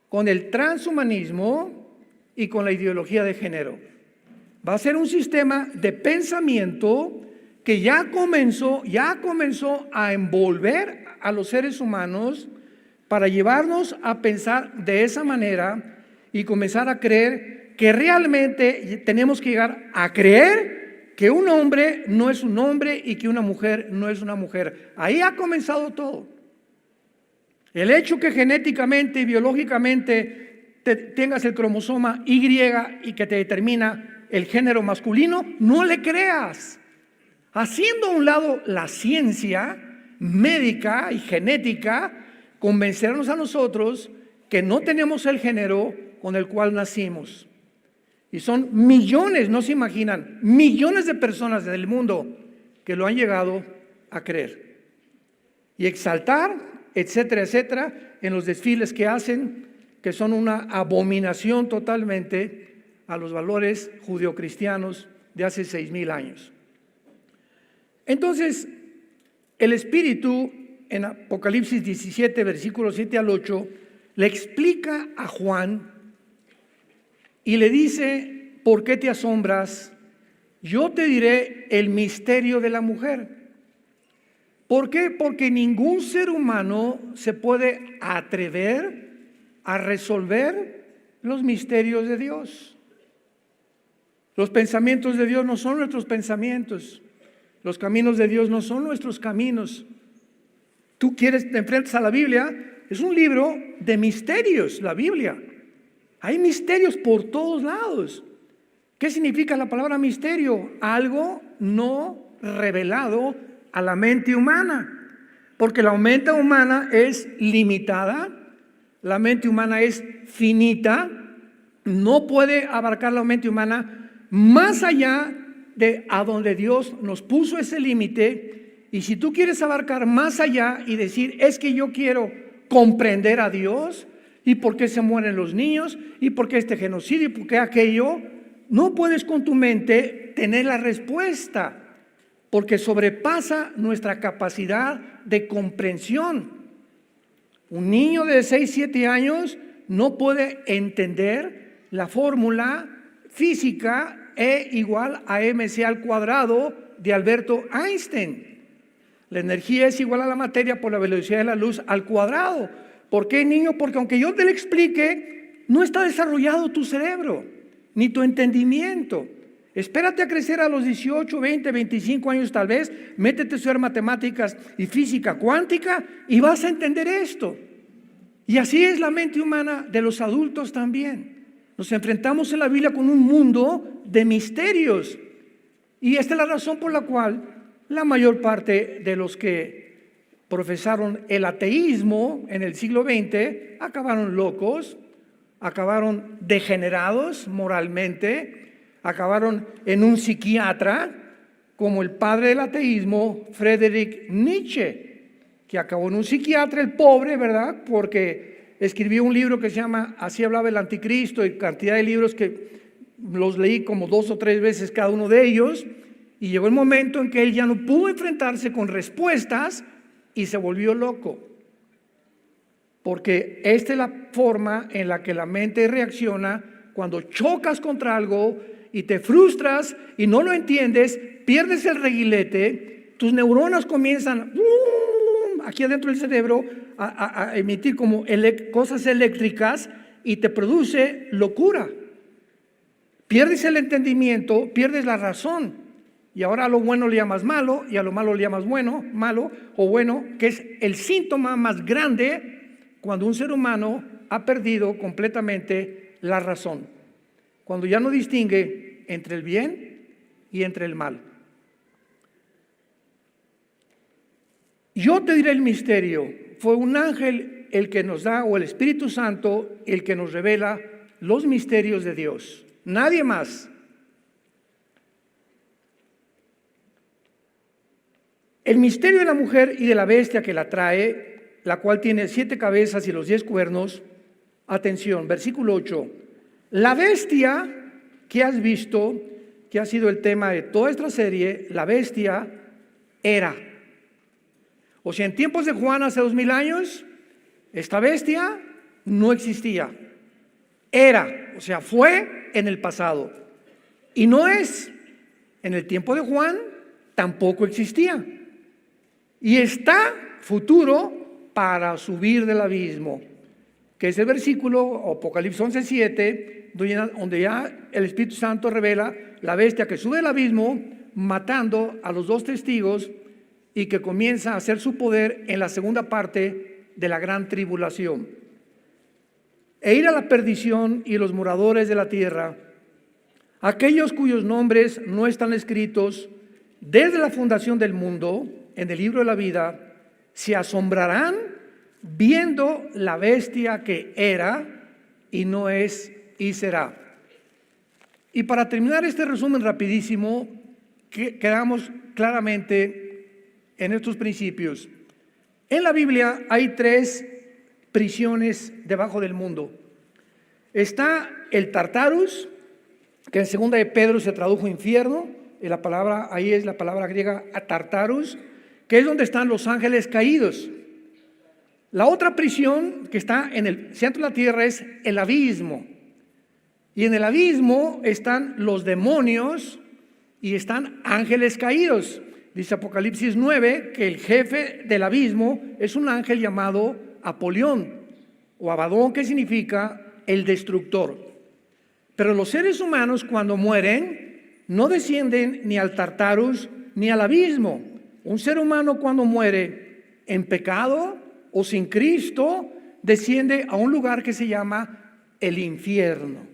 con el transhumanismo y con la ideología de género. Va a ser un sistema de pensamiento que ya comenzó a envolver a los seres humanos para llevarnos a pensar de esa manera y comenzar a creer que realmente tenemos que llegar a creer que un hombre no es un hombre y que una mujer no es una mujer. Ahí ha comenzado todo. El hecho que genéticamente y biológicamente tengas el cromosoma Y y que te determina el género masculino, no le creas. haciendo a un lado la ciencia médica y genética, convencernos a nosotros que no tenemos el género con el cual nacimos. Y son millones, no se imaginan, millones de personas del mundo que lo han llegado a creer y exaltar, etcétera, etcétera, en los desfiles que hacen, que son una abominación totalmente a los valores judeocristianos de hace 6,000 años. Entonces, el Espíritu en Apocalipsis 17, versículos 7 al 8, le explica a Juan y le dice: ¿por qué te asombras? Yo te diré el misterio de la mujer. ¿Por qué? Porque ningún ser humano se puede atrever a resolver los misterios de Dios. Los pensamientos de Dios no son nuestros pensamientos. Los caminos de Dios no son nuestros caminos. Tú te enfrentas a la Biblia, es un libro de misterios, la Biblia. Hay misterios por todos lados. ¿Qué significa la palabra misterio? Algo no revelado a la mente humana. Porque la mente humana es limitada, la mente humana es finita, no puede abarcar la mente humana más allá de a donde Dios nos puso ese límite. Y si tú quieres abarcar más allá y decir, es que yo quiero comprender a Dios, y por qué se mueren los niños, y por qué este genocidio, y por qué aquello, no puedes con tu mente tener la respuesta, porque sobrepasa nuestra capacidad de comprensión. Un niño de 6, 7 años no puede entender la fórmula física E igual a mc al cuadrado de Alberto Einstein. La energía es igual a la materia por la velocidad de la luz al cuadrado. ¿Por qué, niño? Porque aunque yo te lo explique, no está desarrollado tu cerebro, ni tu entendimiento. Espérate a crecer a los 18, 20, 25 años tal vez, métete a estudiar matemáticas y física cuántica y vas a entender esto. Y así es la mente humana de los adultos también. Nos enfrentamos en la Biblia con un mundo de misterios. Y esta es la razón por la cual la mayor parte de los que profesaron el ateísmo en el siglo XX acabaron locos, acabaron degenerados moralmente, acabaron en un psiquiatra como el padre del ateísmo, Friedrich Nietzsche, que acabó en un psiquiatra, el pobre, ¿verdad? Porque escribió un libro que se llama Así hablaba el anticristo, y cantidad de libros que los leí como 2 o 3 veces cada uno de ellos, y llegó el momento en que él ya no pudo enfrentarse con respuestas y se volvió loco. Porque esta es la forma en la que la mente reacciona cuando chocas contra algo y te frustras y no lo entiendes, pierdes el reguilete, tus neuronas comienzan aquí adentro del cerebro a emitir como cosas eléctricas y te produce locura. Pierdes el entendimiento, pierdes la razón, y ahora a lo bueno le llamas malo y a lo malo le llamas bueno, malo o bueno, que es el síntoma más grande cuando un ser humano ha perdido completamente la razón, cuando ya no distingue entre el bien y entre el mal. Yo te diré el misterio. Fue un ángel el que nos da, o el Espíritu Santo el que nos revela los misterios de Dios. Nadie más. El misterio de la mujer y de la bestia que la trae, la cual tiene 7 cabezas y los 10 cuernos. Atención, versículo 8. La bestia que has visto, que ha sido el tema de toda esta serie, la bestia era. O sea, en tiempos de Juan hace 2000 años, esta bestia no existía. Era, o sea, fue en el pasado. Y no es. En el tiempo de Juan tampoco existía. Y está futuro para subir del abismo, que es el versículo Apocalipsis 11:7, donde ya el Espíritu Santo revela la bestia que sube del abismo, matando a los 2 testigos, y que comienza a hacer su poder en la segunda parte de la gran tribulación. E ir a la perdición y los moradores de la tierra, aquellos cuyos nombres no están escritos desde la fundación del mundo, en el libro de la vida, se asombrarán viendo la bestia que era y no es y será. Y para terminar este resumen rapidísimo, quedamos claramente en estos principios. En la Biblia hay 3 prisiones debajo del mundo. Está el Tartarus, que en segunda de Pedro se tradujo infierno, y la palabra ahí es la palabra griega Tartarus, que es donde están los ángeles caídos. La otra prisión que está en el centro de la tierra es el abismo. Y en el abismo están los demonios y están ángeles caídos. Dice Apocalipsis 9 que el jefe del abismo es un ángel llamado Apolión o Abadón, que significa el destructor. Pero los seres humanos cuando mueren no descienden ni al Tartarus ni al abismo. Un ser humano cuando muere en pecado o sin Cristo desciende a un lugar que se llama el infierno.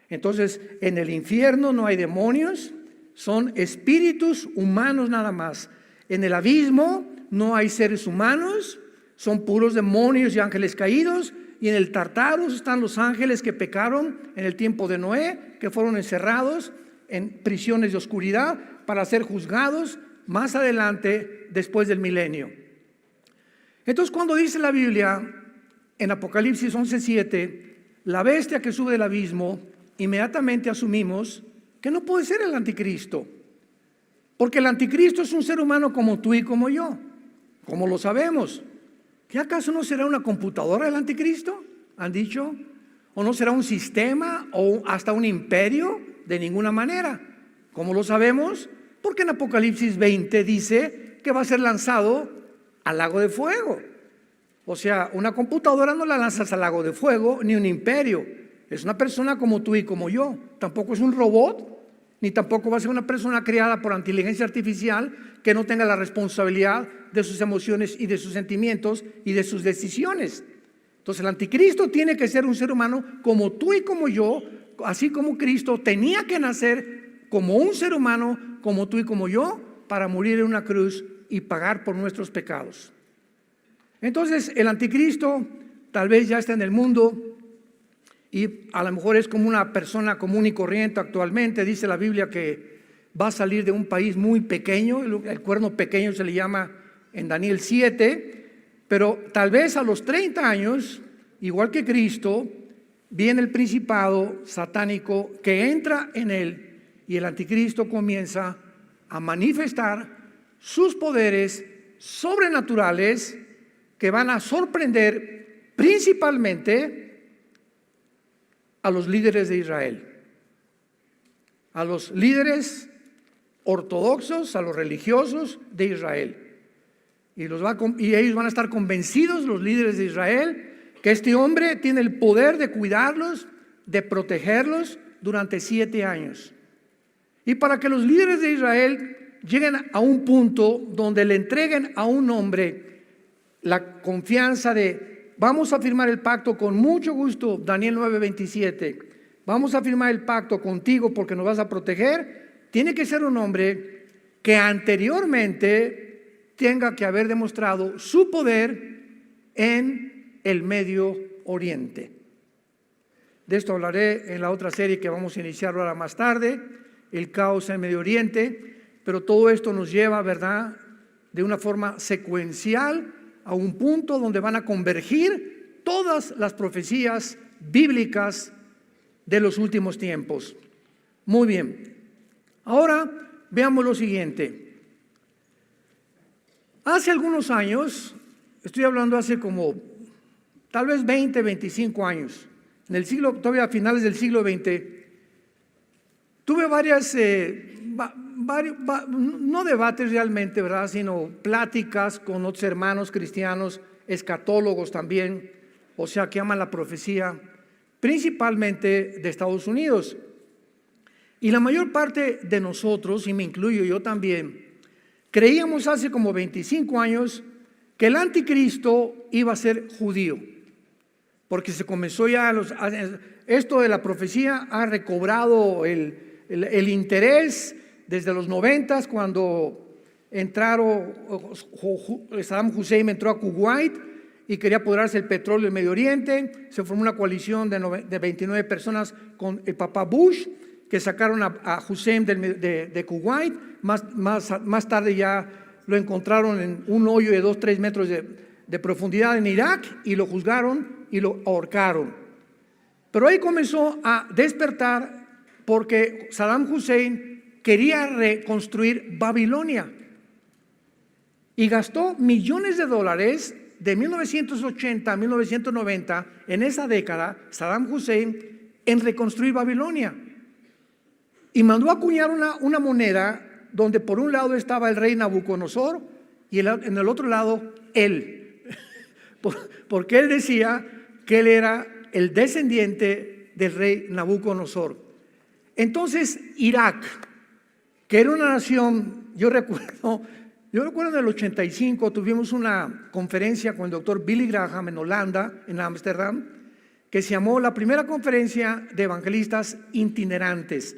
Entonces, en el infierno no hay demonios, son espíritus humanos nada más. En el abismo no hay seres humanos, son puros demonios y ángeles caídos. Y en el Tartarus están los ángeles que pecaron en el tiempo de Noé, que fueron encerrados en prisiones de oscuridad para ser juzgados más adelante después del milenio. Entonces, cuando dice la Biblia en Apocalipsis 11:7, la bestia que sube del abismo, inmediatamente asumimos que no puede ser el anticristo, porque el anticristo es un ser humano como tú y como yo. ¿Cómo lo sabemos? ¿Qué acaso no será una computadora el anticristo? ¿Han dicho? ¿O no será un sistema o hasta un imperio? De ninguna manera. ¿Cómo lo sabemos? Porque en Apocalipsis 20 dice que va a ser lanzado al lago de fuego. O sea, una computadora no la lanzas al lago de fuego, ni un imperio. Es una persona como tú y como yo. Tampoco es un robot, ni tampoco va a ser una persona creada por inteligencia artificial que no tenga la responsabilidad de sus emociones y de sus sentimientos y de sus decisiones. Entonces el anticristo tiene que ser un ser humano como tú y como yo, así como Cristo tenía que nacer como un ser humano como tú y como yo para morir en una cruz y pagar por nuestros pecados. Entonces el anticristo tal vez ya está en el mundo y a lo mejor es como una persona común y corriente actualmente. Dice la Biblia que va a salir de un país muy pequeño, el cuerno pequeño se le llama en Daniel 7, pero tal vez a los 30 años, igual que Cristo, viene el principado satánico que entra en él y el anticristo comienza a manifestar sus poderes sobrenaturales que van a sorprender principalmente a los líderes de Israel, a los líderes ortodoxos, a los religiosos de Israel. Y ellos van a estar convencidos, los líderes de Israel, que este hombre tiene el poder de cuidarlos, de protegerlos durante 7 años. Y para que los líderes de Israel lleguen a un punto donde le entreguen a un hombre la confianza de: vamos a firmar el pacto con mucho gusto, Daniel 9:27, vamos a firmar el pacto contigo porque nos vas a proteger. Tiene que ser un hombre que anteriormente tenga que haber demostrado su poder en el Medio Oriente. De esto hablaré en la otra serie que vamos a iniciar ahora más tarde, el caos en Medio Oriente, pero todo esto nos lleva, ¿verdad?, de una forma secuencial a un punto donde van a convergir todas las profecías bíblicas de los últimos tiempos. Muy bien, ahora veamos lo siguiente. Hace algunos años, estoy hablando hace como tal vez 20, 25 años, en el siglo, todavía a finales del siglo XX, tuve varias, no debates realmente, ¿verdad?, sino pláticas con otros hermanos cristianos, escatólogos también, o sea, que aman la profecía, principalmente de Estados Unidos. Y la mayor parte de nosotros, y me incluyo yo también, creíamos hace como 25 años que el anticristo iba a ser judío, porque se comenzó ya, esto de la profecía ha recobrado el interés desde los 90, cuando Saddam Hussein entró a Kuwait y quería apoderarse del petróleo del Medio Oriente, se formó una coalición de 29 personas con el papá Bush, que sacaron a Hussein de Kuwait. Más tarde ya lo encontraron en un hoyo de 2-3 metros de profundidad en Irak y lo juzgaron y lo ahorcaron. Pero ahí comenzó a despertar porque Saddam Hussein quería reconstruir Babilonia y gastó millones de dólares de 1980 a 1990, en esa década, Saddam Hussein, en reconstruir Babilonia. Y mandó a acuñar una moneda donde por un lado estaba el rey Nabucodonosor y en el otro lado él. Porque él decía que él era el descendiente del rey Nabucodonosor. Entonces Irak, que era una nación, yo recuerdo en el 85 tuvimos una conferencia con el doctor Billy Graham en Holanda, en Ámsterdam, que se llamó la primera conferencia de evangelistas itinerantes.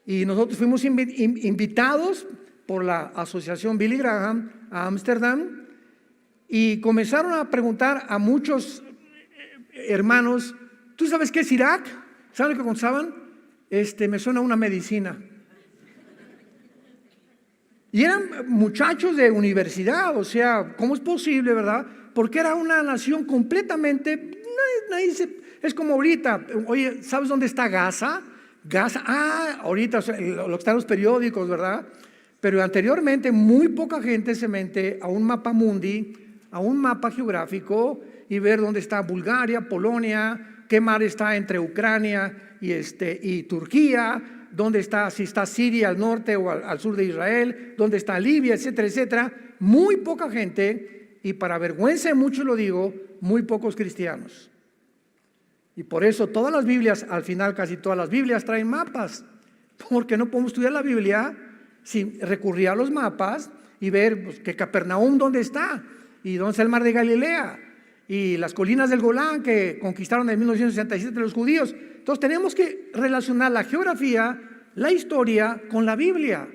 Y nosotros fuimos invitados por la asociación Billy Graham a Ámsterdam y comenzaron a preguntar a muchos hermanos: ¿tú sabes qué es Irak? ¿Saben lo que contaban? Me suena una medicina. Y eran muchachos de universidad, o sea, ¿cómo es posible, verdad? Porque era una nación completamente, es como ahorita, oye, ¿sabes dónde está Gaza? Gaza, ahorita lo que está en los periódicos, ¿verdad? Pero anteriormente muy poca gente se mete a un mapa mundi, a un mapa geográfico y ver dónde está Bulgaria, Polonia, qué mar está entre Ucrania y Turquía, dónde está, si está Siria al norte o al sur de Israel, dónde está Libia, etcétera, etcétera. Muy poca gente, y para vergüenza de muchos lo digo, muy pocos cristianos. Y por eso todas las Biblias, al final casi todas las Biblias traen mapas, porque no podemos estudiar la Biblia sin recurrir a los mapas y ver pues, que Capernaum dónde está, y dónde está el mar de Galilea, y las colinas del Golán que conquistaron en 1967 los judíos. Entonces tenemos que relacionar la geografía, la historia con la Biblia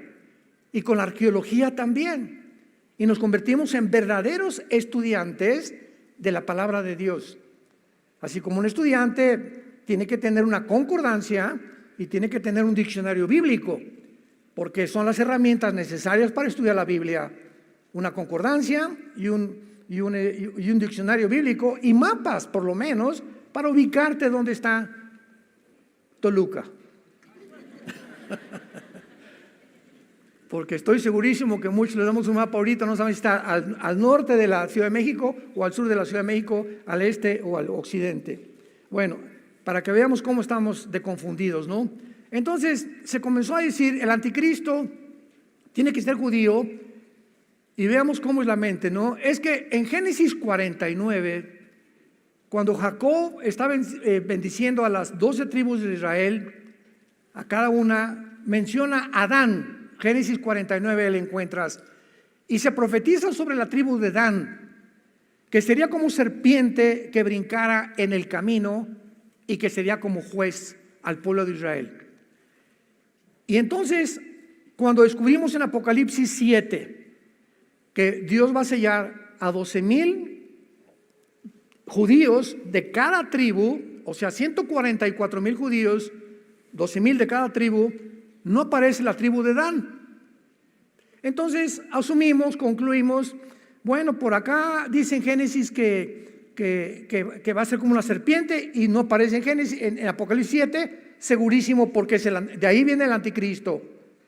y con la arqueología también. Y nos convertimos en verdaderos estudiantes de la palabra de Dios. Así como un estudiante tiene que tener una concordancia y tiene que tener un diccionario bíblico, porque son las herramientas necesarias para estudiar la Biblia: una concordancia y un diccionario bíblico y mapas, por lo menos, para ubicarte dónde está Toluca. Porque estoy segurísimo que muchos le damos un mapa ahorita, no saben si está al norte de la Ciudad de México o al sur de la Ciudad de México, al este o al occidente. Bueno, para que veamos cómo estamos de confundidos, ¿no? Entonces se comenzó a decir: el anticristo tiene que ser judío. Y veamos cómo es la mente, ¿no? Es que en Génesis 49, cuando Jacob estaba bendiciendo a las 12 tribus de Israel, a cada una menciona a Dan. Génesis 49 le encuentras, y se profetiza sobre la tribu de Dan, que sería como serpiente que brincara en el camino y que sería como juez al pueblo de Israel. Y entonces, cuando descubrimos en Apocalipsis 7 que Dios va a sellar a 12,000 judíos de cada tribu, o sea, 144,000 judíos, 12,000 de cada tribu, no aparece la tribu de Dan. Entonces asumimos, concluimos, bueno, por acá dice en Génesis que va a ser como una serpiente y no aparece en Génesis, en Apocalipsis 7, segurísimo, porque de ahí viene el anticristo.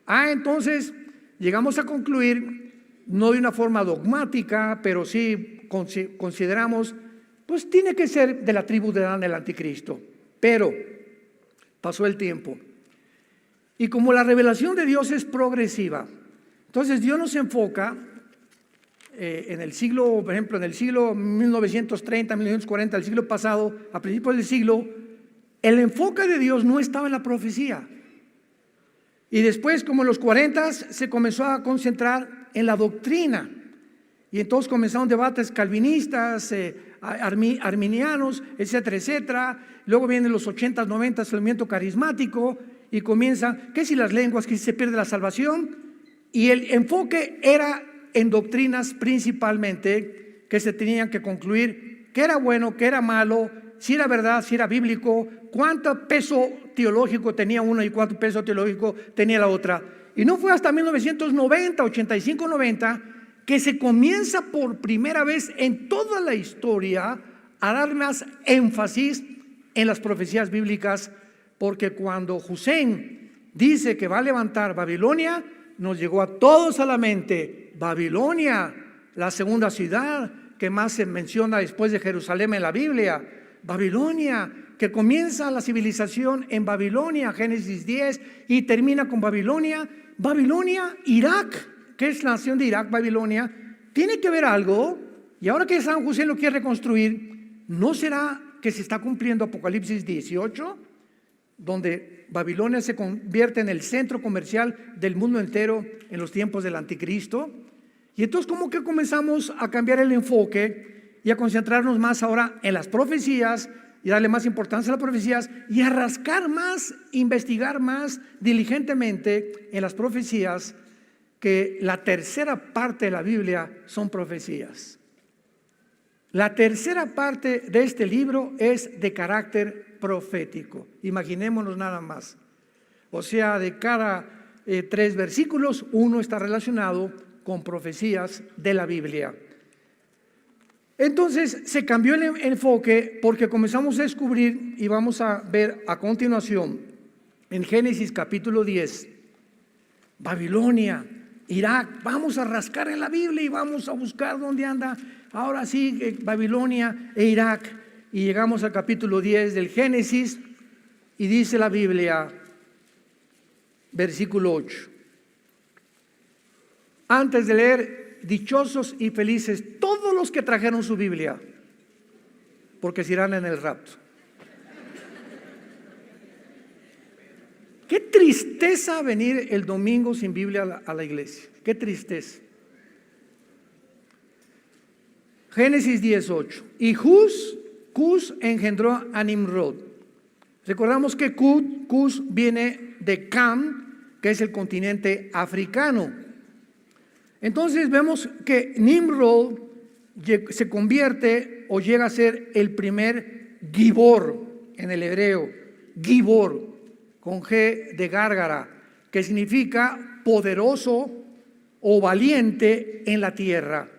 Entonces llegamos a concluir, no de una forma dogmática, pero sí consideramos, pues tiene que ser de la tribu de Dan el anticristo. Pero pasó el tiempo. Y como la revelación de Dios es progresiva, entonces Dios nos enfoca en el siglo, por ejemplo, en el siglo 1930, 1940, el siglo pasado, a principios del siglo, el enfoque de Dios no estaba en la profecía. Y después, como en los 40, se comenzó a concentrar en la doctrina. Y entonces comenzaron debates calvinistas, arminianos, etcétera, etcétera. Luego vienen los 80s, 90s, el movimiento carismático. y comienza, que si las lenguas, que si se pierde la salvación, y el enfoque era en doctrinas principalmente que se tenían que concluir, qué era bueno, qué era malo, si era verdad, si era bíblico, cuánto peso teológico tenía uno y cuánto peso teológico tenía la otra. Y no fue hasta 1990, 85, 90, que se comienza por primera vez en toda la historia a dar más énfasis en las profecías bíblicas, porque cuando Hussein dice que va a levantar Babilonia, nos llegó a todos a la mente Babilonia, la segunda ciudad que más se menciona después de Jerusalén en la Biblia. Babilonia, que comienza la civilización en Babilonia, Génesis 10, y termina con Babilonia. Babilonia, Irak, que es la nación de Irak, Babilonia, tiene que ver algo. Y ahora que San Hussein lo quiere reconstruir, ¿no será que se está cumpliendo Apocalipsis 18? Donde Babilonia se convierte en el centro comercial del mundo entero en los tiempos del anticristo. Y entonces como que comenzamos a cambiar el enfoque y a concentrarnos más ahora en las profecías y darle más importancia a las profecías y a rascar más, investigar más diligentemente en las profecías, que la tercera parte de la Biblia son profecías. La tercera parte de este libro es de carácter profético. Imaginémonos nada más. O sea, de cada 3 versículos, uno está relacionado con profecías de la Biblia. Entonces se cambió el enfoque porque comenzamos a descubrir, y vamos a ver a continuación en Génesis capítulo 10, Babilonia, Irak. Vamos a rascar en la Biblia y vamos a buscar dónde anda ahora sí Babilonia e Irak. Y llegamos al capítulo 10 del Génesis y dice la Biblia, versículo 8. Antes de leer, dichosos y felices todos los que trajeron su Biblia, porque se irán en el rapto. Qué tristeza venir el domingo sin Biblia a la iglesia. Qué tristeza. Génesis 18. Y Cus engendró a Nimrod. Recordamos que Cus viene de Cam, que es el continente africano. Entonces vemos que Nimrod se convierte o llega a ser el primer Gibor en el hebreo. Gibor, con G de gárgara, que significa poderoso o valiente en la tierra.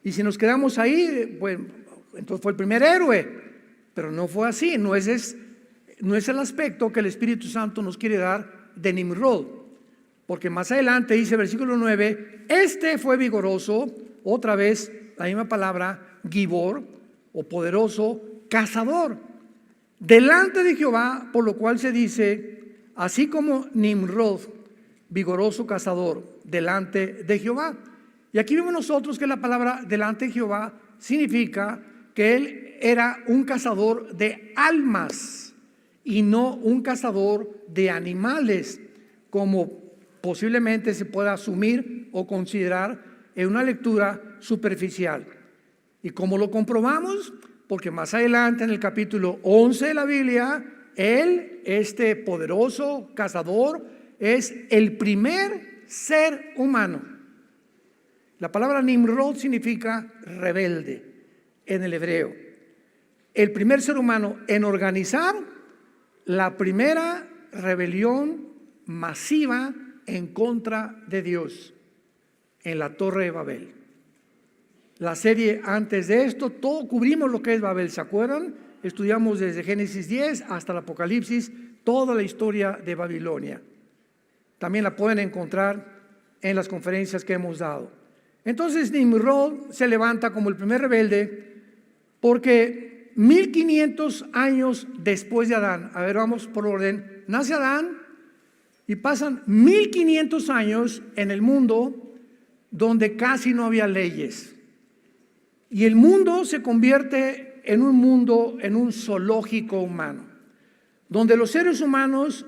Y si nos quedamos ahí, pues entonces fue el primer héroe, pero no fue así. No es el aspecto que el Espíritu Santo nos quiere dar de Nimrod, porque más adelante dice versículo 9, este fue vigoroso, otra vez la misma palabra, Gibor, o poderoso, cazador, delante de Jehová, por lo cual se dice, así como Nimrod, vigoroso cazador, delante de Jehová. Y aquí vemos nosotros que la palabra delante de Jehová significa que él era un cazador de almas y no un cazador de animales, como posiblemente se pueda asumir o considerar en una lectura superficial. ¿Y cómo lo comprobamos? Porque más adelante en el capítulo 11 de la Biblia, él, este poderoso cazador, es el primer ser humano. La palabra Nimrod significa rebelde en el hebreo. El primer ser humano en organizar la primera rebelión masiva en contra de Dios en la Torre de Babel. La serie antes de esto, todo cubrimos lo que es Babel, ¿se acuerdan? Estudiamos desde Génesis 10 hasta el Apocalipsis, toda la historia de Babilonia. También la pueden encontrar en las conferencias que hemos dado. Entonces Nimrod se levanta como el primer rebelde porque 1500 años después de Adán, a ver, vamos por orden, nace Adán y pasan 1500 años en el mundo donde casi no había leyes. Y el mundo se convierte en un mundo, en un zoológico humano, donde los seres humanos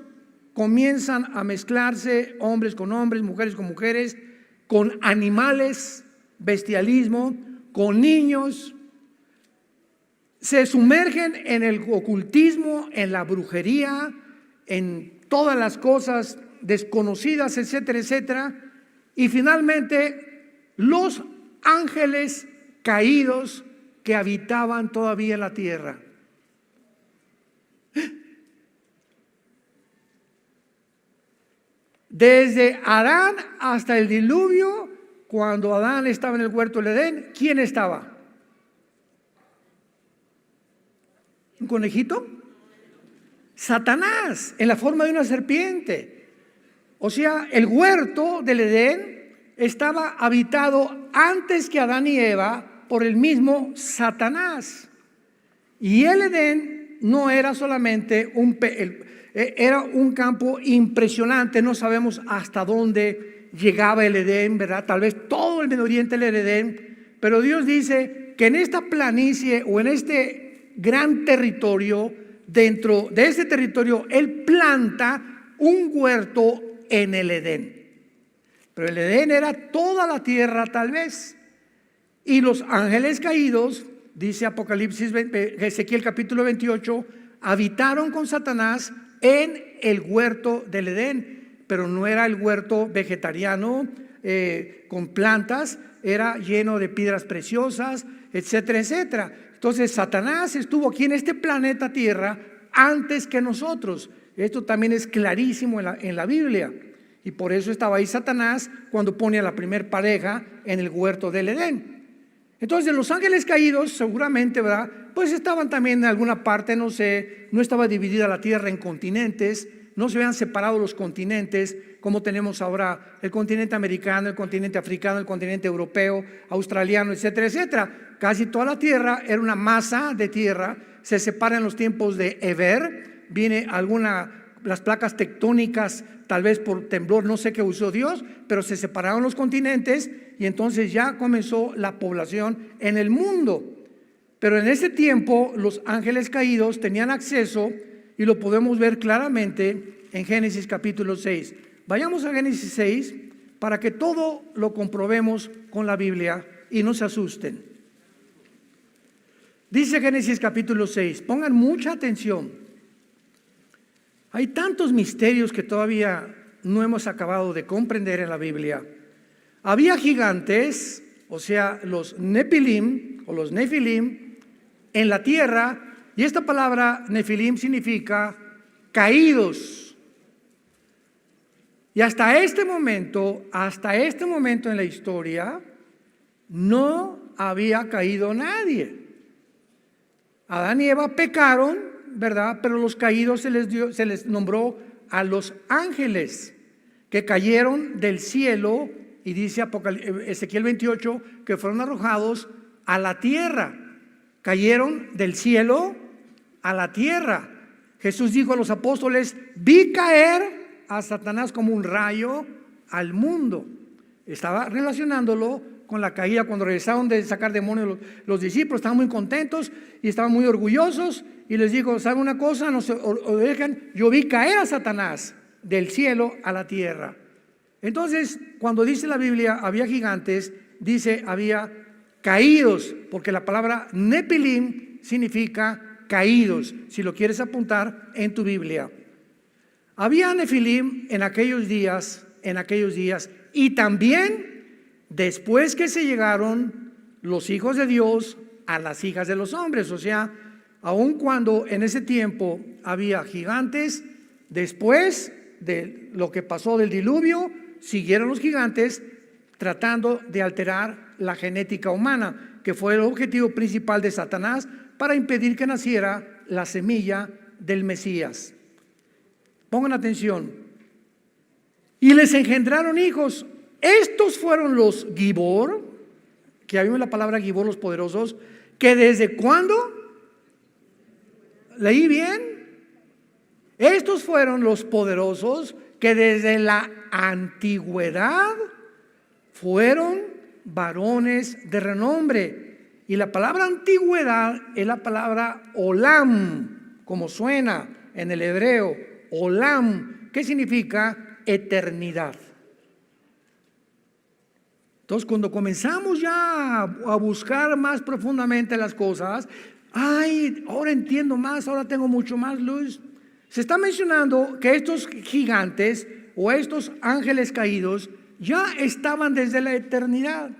comienzan a mezclarse, hombres con hombres, mujeres con mujeres, con animales, bestialismo, con niños. Se sumergen en el ocultismo, en la brujería, en todas las cosas desconocidas, etcétera, etcétera. Y finalmente los ángeles caídos que habitaban todavía en la tierra. Desde Adán hasta el diluvio, cuando Adán estaba en el huerto del Edén, ¿quién estaba? ¿Un conejito? Satanás, en la forma de una serpiente. O sea, el huerto del Edén estaba habitado antes que Adán y Eva por el mismo Satanás. Y el Edén no era solamente era un campo impresionante. No sabemos hasta dónde llegaba el Edén, ¿verdad? Tal vez todo el Medio Oriente era el Edén. Pero Dios dice que en esta planicie o en este gran territorio, dentro de ese territorio, Él planta un huerto en el Edén. Pero el Edén era toda la tierra tal vez. Y los ángeles caídos, dice Apocalipsis, Ezequiel capítulo 28, habitaron con Satanás en el huerto del Edén. Pero no era el huerto vegetariano con plantas, era lleno de piedras preciosas, etcétera, etcétera. Entonces Satanás estuvo aquí en este planeta Tierra antes que nosotros. Esto también es clarísimo en la Biblia. Y por eso estaba ahí Satanás cuando pone a la primer pareja en el huerto del Edén. Entonces los ángeles caídos seguramente, ¿verdad? Pues estaban también en alguna parte, no sé, no estaba dividida la tierra en continentes, no se habían separado los continentes como tenemos ahora el continente americano, el continente africano, el continente europeo, australiano, etcétera, etcétera. Casi toda la tierra era una masa de tierra, se separa en los tiempos de Eber, viene las placas tectónicas, tal vez por temblor, no sé qué usó Dios, pero se separaron los continentes y entonces ya comenzó la población en el mundo. Pero en ese tiempo los ángeles caídos tenían acceso y lo podemos ver claramente en Génesis capítulo 6. Vayamos a Génesis 6 para que todo lo comprobemos con la Biblia y no se asusten. Dice Génesis capítulo 6, pongan mucha atención. Hay tantos misterios que todavía no hemos acabado de comprender en la Biblia. Había gigantes, o sea, los Nefilim o los Nefilim en la tierra, y esta palabra Nefilim significa caídos. Y hasta este momento en la historia, no había caído nadie. Adán y Eva pecaron, ¿verdad? Pero los caídos se les nombró a los ángeles que cayeron del cielo, y dice Ezequiel 28 que fueron arrojados a la tierra. Cayeron del cielo a la tierra. Jesús dijo a los apóstoles: vi caer a Satanás como un rayo al mundo. Estaba relacionándolo con la caída. Cuando regresaron de sacar demonios los discípulos estaban muy contentos y estaban muy orgullosos, y les digo: ¿saben una cosa? No se dejan, yo vi caer a Satanás del cielo a la tierra. Entonces, cuando dice la Biblia había gigantes, dice había caídos, porque la palabra Nefilim significa caídos, si lo quieres apuntar en tu Biblia. Había Nefilim en aquellos días, y también después que se llegaron los hijos de Dios a las hijas de los hombres. O sea, aun cuando en ese tiempo había gigantes, después de lo que pasó del diluvio, siguieron los gigantes tratando de alterar la genética humana, que fue el objetivo principal de Satanás para impedir que naciera la semilla del Mesías. Pongan atención. Y les engendraron hijos. Estos fueron los Gibor, que ahí vemos la palabra Gibor, los poderosos, que desde ¿cuándo? ¿Leí bien? Estos fueron los poderosos que desde la antigüedad fueron varones de renombre. Y la palabra antigüedad es la palabra olam, como suena en el hebreo, olam, que significa eternidad. Entonces, cuando comenzamos ya a buscar más profundamente las cosas, ahora entiendo más, ahora tengo mucho más luz. Se está mencionando que estos gigantes o estos ángeles caídos ya estaban desde la eternidad.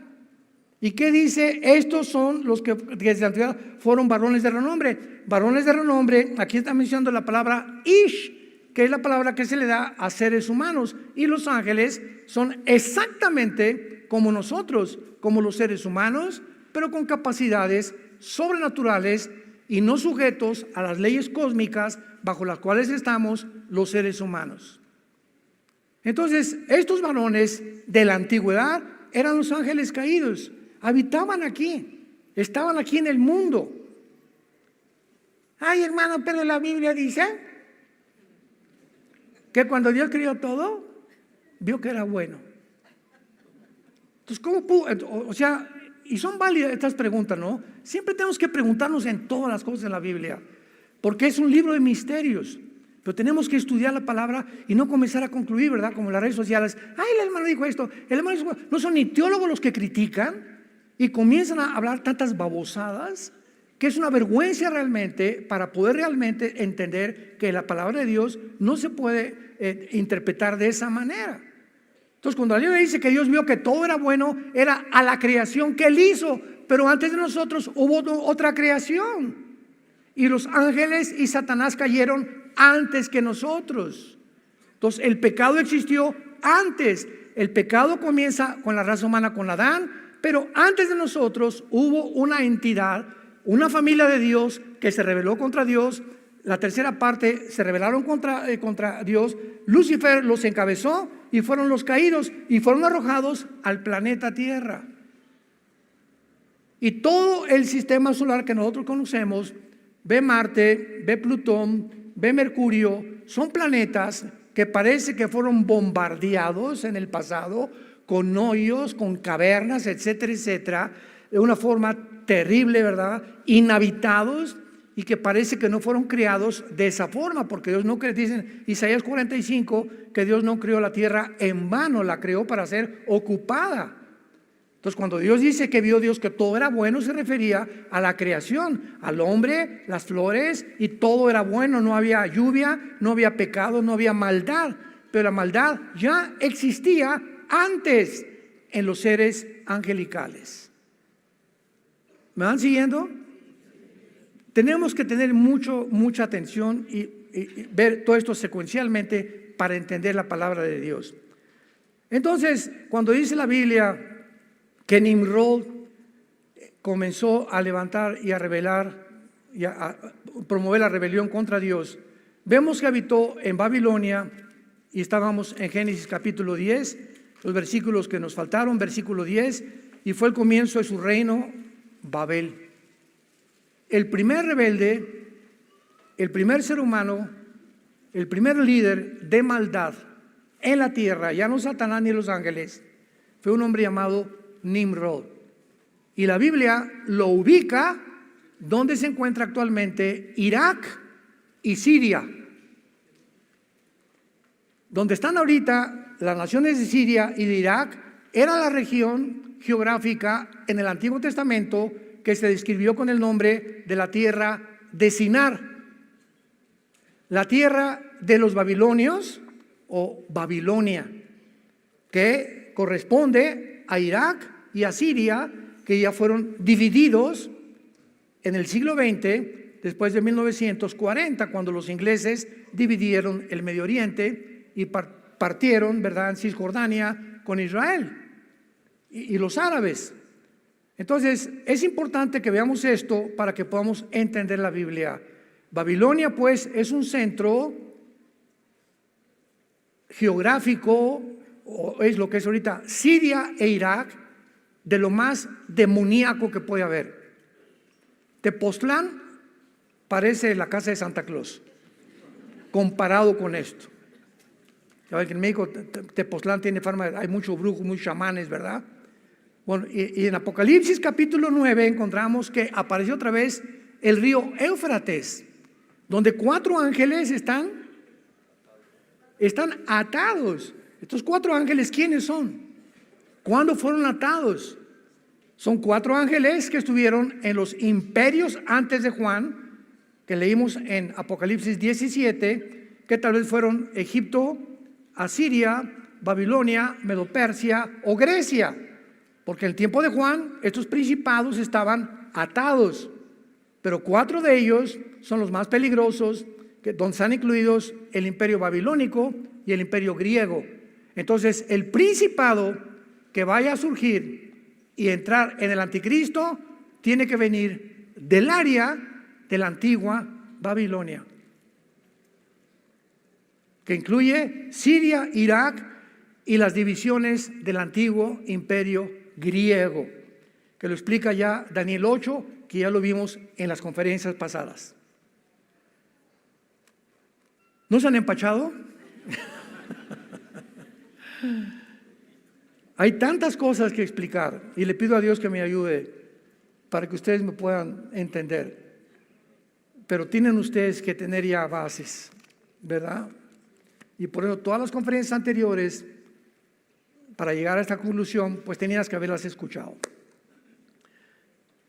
¿Y qué dice? Estos son los que desde la antigüedad fueron varones de renombre. Varones de renombre, aquí está mencionando la palabra Ish, que es la palabra que se le da a seres humanos. Y los ángeles son exactamente como nosotros, como los seres humanos, pero con capacidades sobrenaturales y no sujetos a las leyes cósmicas bajo las cuales estamos los seres humanos. Entonces, estos varones de la antigüedad eran los ángeles caídos, habitaban aquí, estaban aquí en el mundo. Ay, hermano, pero la Biblia dice que cuando Dios creó todo, vio que era bueno. Entonces, ¿cómo pudo? O sea, y son válidas estas preguntas, ¿no? Siempre tenemos que preguntarnos en todas las cosas de la Biblia, porque es un libro de misterios. Pero tenemos que estudiar la palabra y no comenzar a concluir, ¿verdad? Como en las redes sociales. Ay, el hermano dijo esto, el hermano dijo esto. No son ni teólogos los que critican y comienzan a hablar tantas babosadas que es una vergüenza realmente para poder realmente entender que la palabra de Dios no se puede interpretar de esa manera. Entonces, cuando la Biblia dice que Dios vio que todo era bueno, era a la creación que Él hizo, pero antes de nosotros hubo otra creación. Y los ángeles y Satanás cayeron antes que nosotros. Entonces, el pecado existió antes. El pecado comienza con la raza humana, con Adán, pero antes de nosotros hubo una entidad, una familia de Dios que se rebeló contra Dios. La tercera parte se rebelaron contra Dios. Lucifer los encabezó y fueron los caídos y fueron arrojados al planeta Tierra. Y todo el sistema solar que nosotros conocemos, ve Marte, ve Plutón, ve Mercurio, son planetas que parece que fueron bombardeados en el pasado con hoyos, con cavernas, etcétera, etcétera, de una forma terrible, ¿verdad? Inhabitados, y que parece que no fueron creados de esa forma, porque Dios no cree, dicen Isaías 45, que Dios no creó la tierra en vano, la creó para ser ocupada. Entonces, cuando Dios dice que vio Dios que todo era bueno, se refería a la creación, al hombre, las flores, y todo era bueno, no había lluvia, no había pecado, no había maldad, pero la maldad ya existía antes en los seres angelicales. ¿Me van siguiendo? Tenemos que tener mucha atención y ver todo esto secuencialmente para entender la palabra de Dios. Entonces, cuando dice la Biblia que Nimrod comenzó a levantar y a rebelar y a promover la rebelión contra Dios, vemos que habitó en Babilonia y estábamos en Génesis capítulo 10, los versículos que nos faltaron, versículo 10, y fue el comienzo de su reino, Babel. El primer rebelde, el primer ser humano, el primer líder de maldad en la tierra, ya no Satanás ni los ángeles, fue un hombre llamado Nimrod. Y la Biblia lo ubica donde se encuentra actualmente Irak y Siria. Donde están ahorita las naciones de Siria y de Irak era la región geográfica en el Antiguo Testamento que se describió con el nombre de la tierra de Sinar, la tierra de los babilonios o Babilonia, que corresponde a Irak y a Siria, que ya fueron divididos en el siglo XX, después de 1940, cuando los ingleses dividieron el Medio Oriente y partieron, ¿verdad?, en Cisjordania con Israel y los árabes. Entonces, es importante que veamos esto para que podamos entender la Biblia. Babilonia, pues, es un centro geográfico, o es lo que es ahorita Siria e Irak, de lo más demoníaco que puede haber. Tepoztlán parece la casa de Santa Claus, comparado con esto. Saben que en México Tepoztlán tiene fama, hay muchos brujos, muchos chamanes, ¿verdad? Bueno, y en Apocalipsis capítulo 9 encontramos que apareció otra vez el río Éufrates, donde 4 ángeles están atados. Estos 4 ángeles, ¿quiénes son? ¿Cuándo fueron atados? Son 4 ángeles que estuvieron en los imperios antes de Juan, que leímos en Apocalipsis 17, que tal vez fueron Egipto, Asiria, Babilonia, Medo-Persia o Grecia, porque en el tiempo de Juan estos principados estaban atados, pero 4 de ellos son los más peligrosos, donde están incluidos el imperio babilónico y el imperio griego. Entonces el principado que vaya a surgir y entrar en el anticristo tiene que venir del área de la antigua Babilonia, que incluye Siria, Irak y las divisiones del antiguo imperio griego, que lo explica ya Daniel 8, que ya lo vimos en las conferencias pasadas. ¿No se han empachado? Hay tantas cosas que explicar y le pido a Dios que me ayude para que ustedes me puedan entender. Pero tienen ustedes que tener ya bases, ¿verdad? Y por eso todas las conferencias anteriores, para llegar a esta conclusión, pues tenías que haberlas escuchado.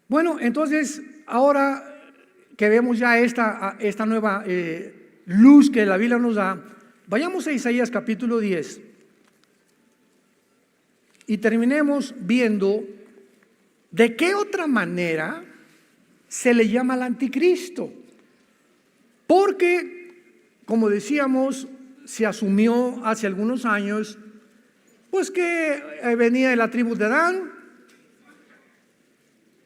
Bueno, entonces, ahora que vemos ya esta nueva luz que la Biblia nos da, vayamos a Isaías capítulo 10 y terminemos viendo de qué otra manera se le llama al anticristo. Porque, como decíamos, se asumió hace algunos años, pues que venía de la tribu de Adán,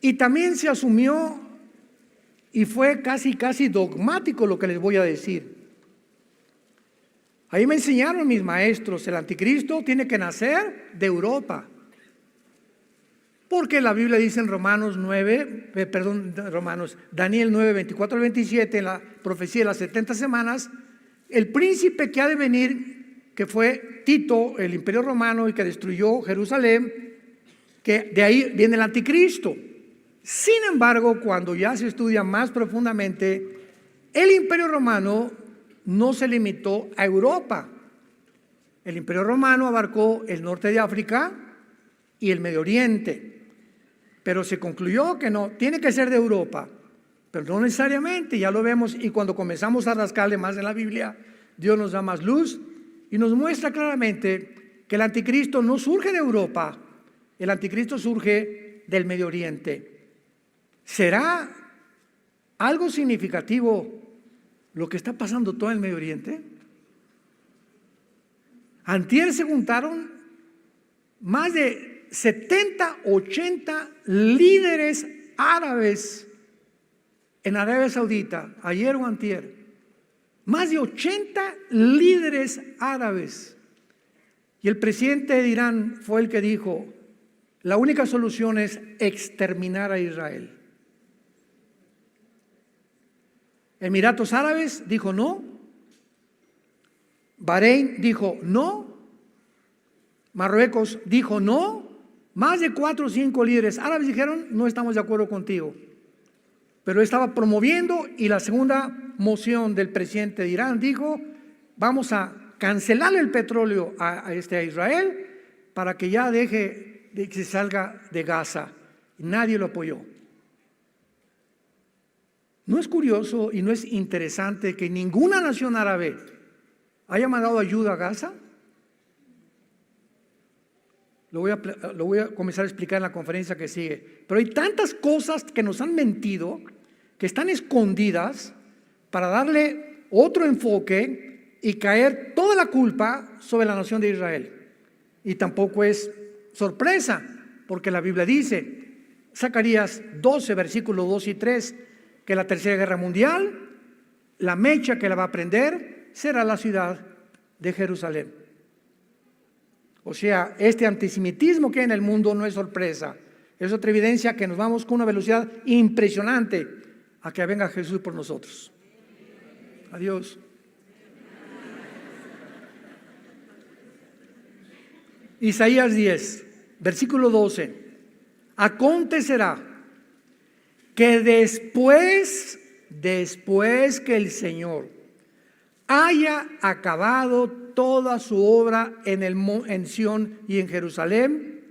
y también se asumió, y fue casi dogmático lo que les voy a decir. Ahí me enseñaron mis maestros, el anticristo tiene que nacer de Europa. Porque la Biblia dice en Daniel 9, 24 al 27, en la profecía de las 70 semanas, el príncipe que ha de venir, que fue Tito, el imperio romano, y que destruyó Jerusalén, que de ahí viene el anticristo. Sin embargo, cuando ya se estudia más profundamente, el imperio romano no se limitó a Europa. El imperio romano abarcó el norte de África y el Medio Oriente. Pero se concluyó que no, tiene que ser de Europa, pero no necesariamente, ya lo vemos, y cuando comenzamos a rascarle más en la Biblia, Dios nos da más luz y nos muestra claramente que el anticristo no surge de Europa, el anticristo surge del Medio Oriente. ¿Será algo significativo lo que está pasando todo en el Medio Oriente? Antier se juntaron más de 70, 80 líderes árabes en Arabia Saudita, ayer o antier. Más de 80 líderes árabes. Y el presidente de Irán fue el que dijo, la única solución es exterminar a Israel. Emiratos Árabes dijo no. Bahrein dijo no. Marruecos dijo no. Más de 4 o 5 líderes árabes dijeron, no estamos de acuerdo contigo. Pero estaba promoviendo, y la segunda moción del presidente de Irán dijo, vamos a cancelarle el petróleo a Israel para que ya deje de que se salga de Gaza. Y nadie lo apoyó. ¿No es curioso y no es interesante que ninguna nación árabe haya mandado ayuda a Gaza? Lo voy a comenzar a explicar en la conferencia que sigue. Pero hay tantas cosas que nos han mentido, que están escondidas, para darle otro enfoque y caer toda la culpa sobre la nación de Israel. Y tampoco es sorpresa, porque la Biblia dice, Zacarías 12, versículos 2 y 3, que la tercera guerra mundial, la mecha que la va a prender, será la ciudad de Jerusalén. O sea, este antisemitismo que hay en el mundo no es sorpresa. Es otra evidencia que nos vamos con una velocidad impresionante a que venga Jesús por nosotros. Adiós. Isaías 10, versículo 12. Acontecerá que después que el Señor haya acabado toda su obra en Sión y en Jerusalén,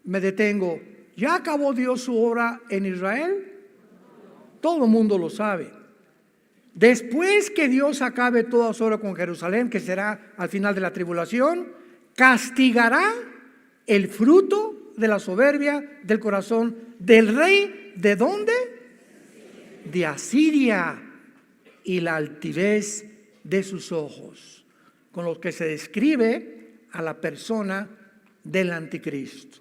me detengo. ¿Ya acabó Dios su obra en Israel? Todo el mundo lo sabe. Después que Dios acabe toda su obra con Jerusalén, que será al final de la tribulación, castigará el fruto de la soberbia del corazón del rey. ¿De dónde? De Asiria, y la altivez de sus ojos, con lo que se describe a la persona del anticristo.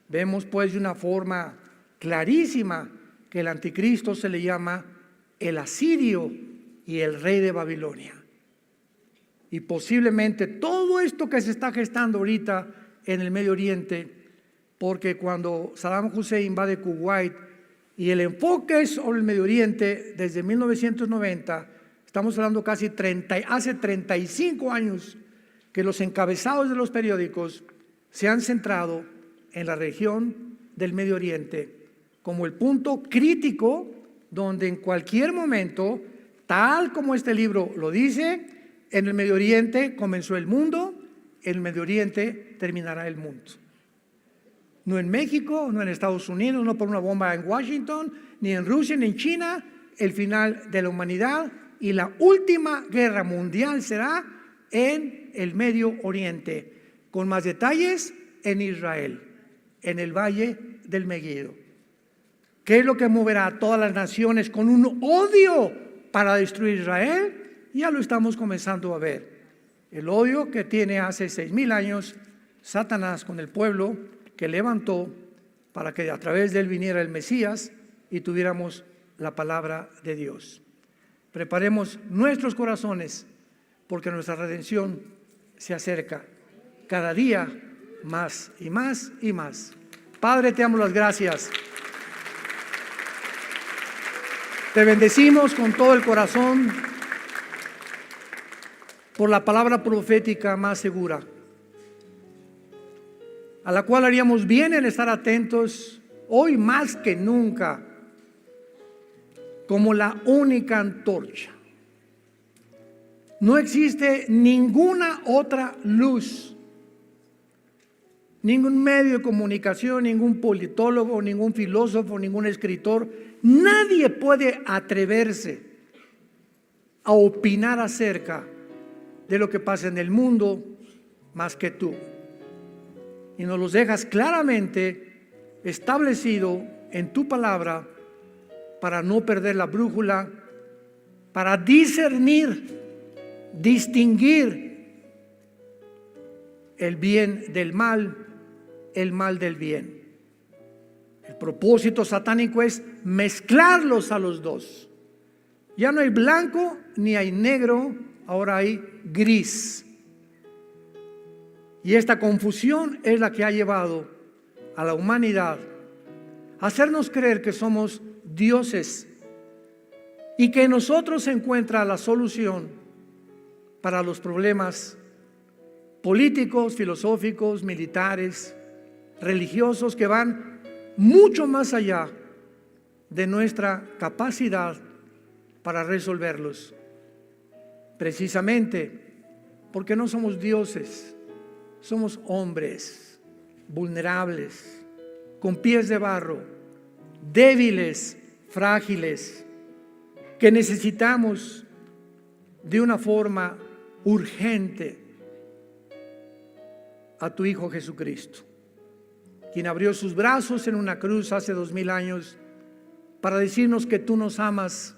Vemos pues de una forma clarísima que el anticristo se le llama el asirio y el rey de Babilonia. Y posiblemente todo esto que se está gestando ahorita en el Medio Oriente, porque cuando Saddam Hussein invade Kuwait y el enfoque es sobre el Medio Oriente desde 1990, estamos hablando casi hace 35 años que los encabezados de los periódicos se han centrado en la región del Medio Oriente como el punto crítico donde en cualquier momento, tal como este libro lo dice, en el Medio Oriente comenzó el mundo, en el Medio Oriente terminará el mundo. No en México, no en Estados Unidos, no por una bomba en Washington, ni en Rusia, ni en China. El final de la humanidad y la última guerra mundial será en el Medio Oriente, con más detalles en Israel, en el Valle del Megiddo. ¿Qué es lo que moverá a todas las naciones con un odio para destruir Israel? Ya lo estamos comenzando a ver. El odio que tiene hace 6,000 años Satanás con el pueblo que levantó para que a través de él viniera el Mesías y tuviéramos la palabra de Dios. Preparemos nuestros corazones porque nuestra redención se acerca cada día más y más y más. Padre, te damos las gracias. Te bendecimos con todo el corazón por la palabra profética más segura, a la cual haríamos bien en estar atentos hoy más que nunca, como la única antorcha. No existe ninguna otra luz, ningún medio de comunicación, ningún politólogo, ningún filósofo, ningún escritor, nadie puede atreverse a opinar acerca de lo que pasa en el mundo más que tú. Y nos los dejas claramente establecido en tu palabra para no perder la brújula, para discernir, distinguir el bien del mal, el mal del bien. El propósito satánico es mezclarlos a los dos. Ya no hay blanco ni hay negro, ahora hay gris. Y esta confusión es la que ha llevado a la humanidad a hacernos creer que somos dioses y que en nosotros se encuentra la solución para los problemas políticos, filosóficos, militares, religiosos que van mucho más allá de nuestra capacidad para resolverlos. Precisamente porque no somos dioses, somos hombres vulnerables, con pies de barro, débiles, frágiles, que necesitamos de una forma urgente a tu Hijo Jesucristo, quien abrió sus brazos en una cruz hace 2000 años para decirnos que tú nos amas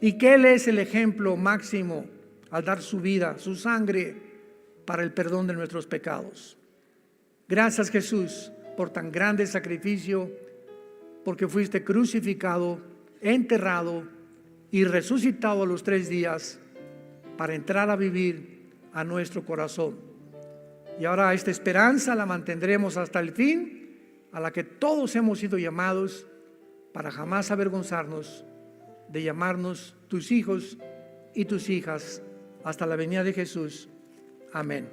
y que Él es el ejemplo máximo al dar su vida, su sangre, para el perdón de nuestros pecados. Gracias, Jesús, por tan grande sacrificio, porque fuiste crucificado, enterrado y resucitado a los 3 días para entrar a vivir a nuestro corazón. Y ahora esta esperanza la mantendremos hasta el fin, a la que todos hemos sido llamados, para jamás avergonzarnos de llamarnos tus hijos y tus hijas hasta la venida de Jesús. Amén.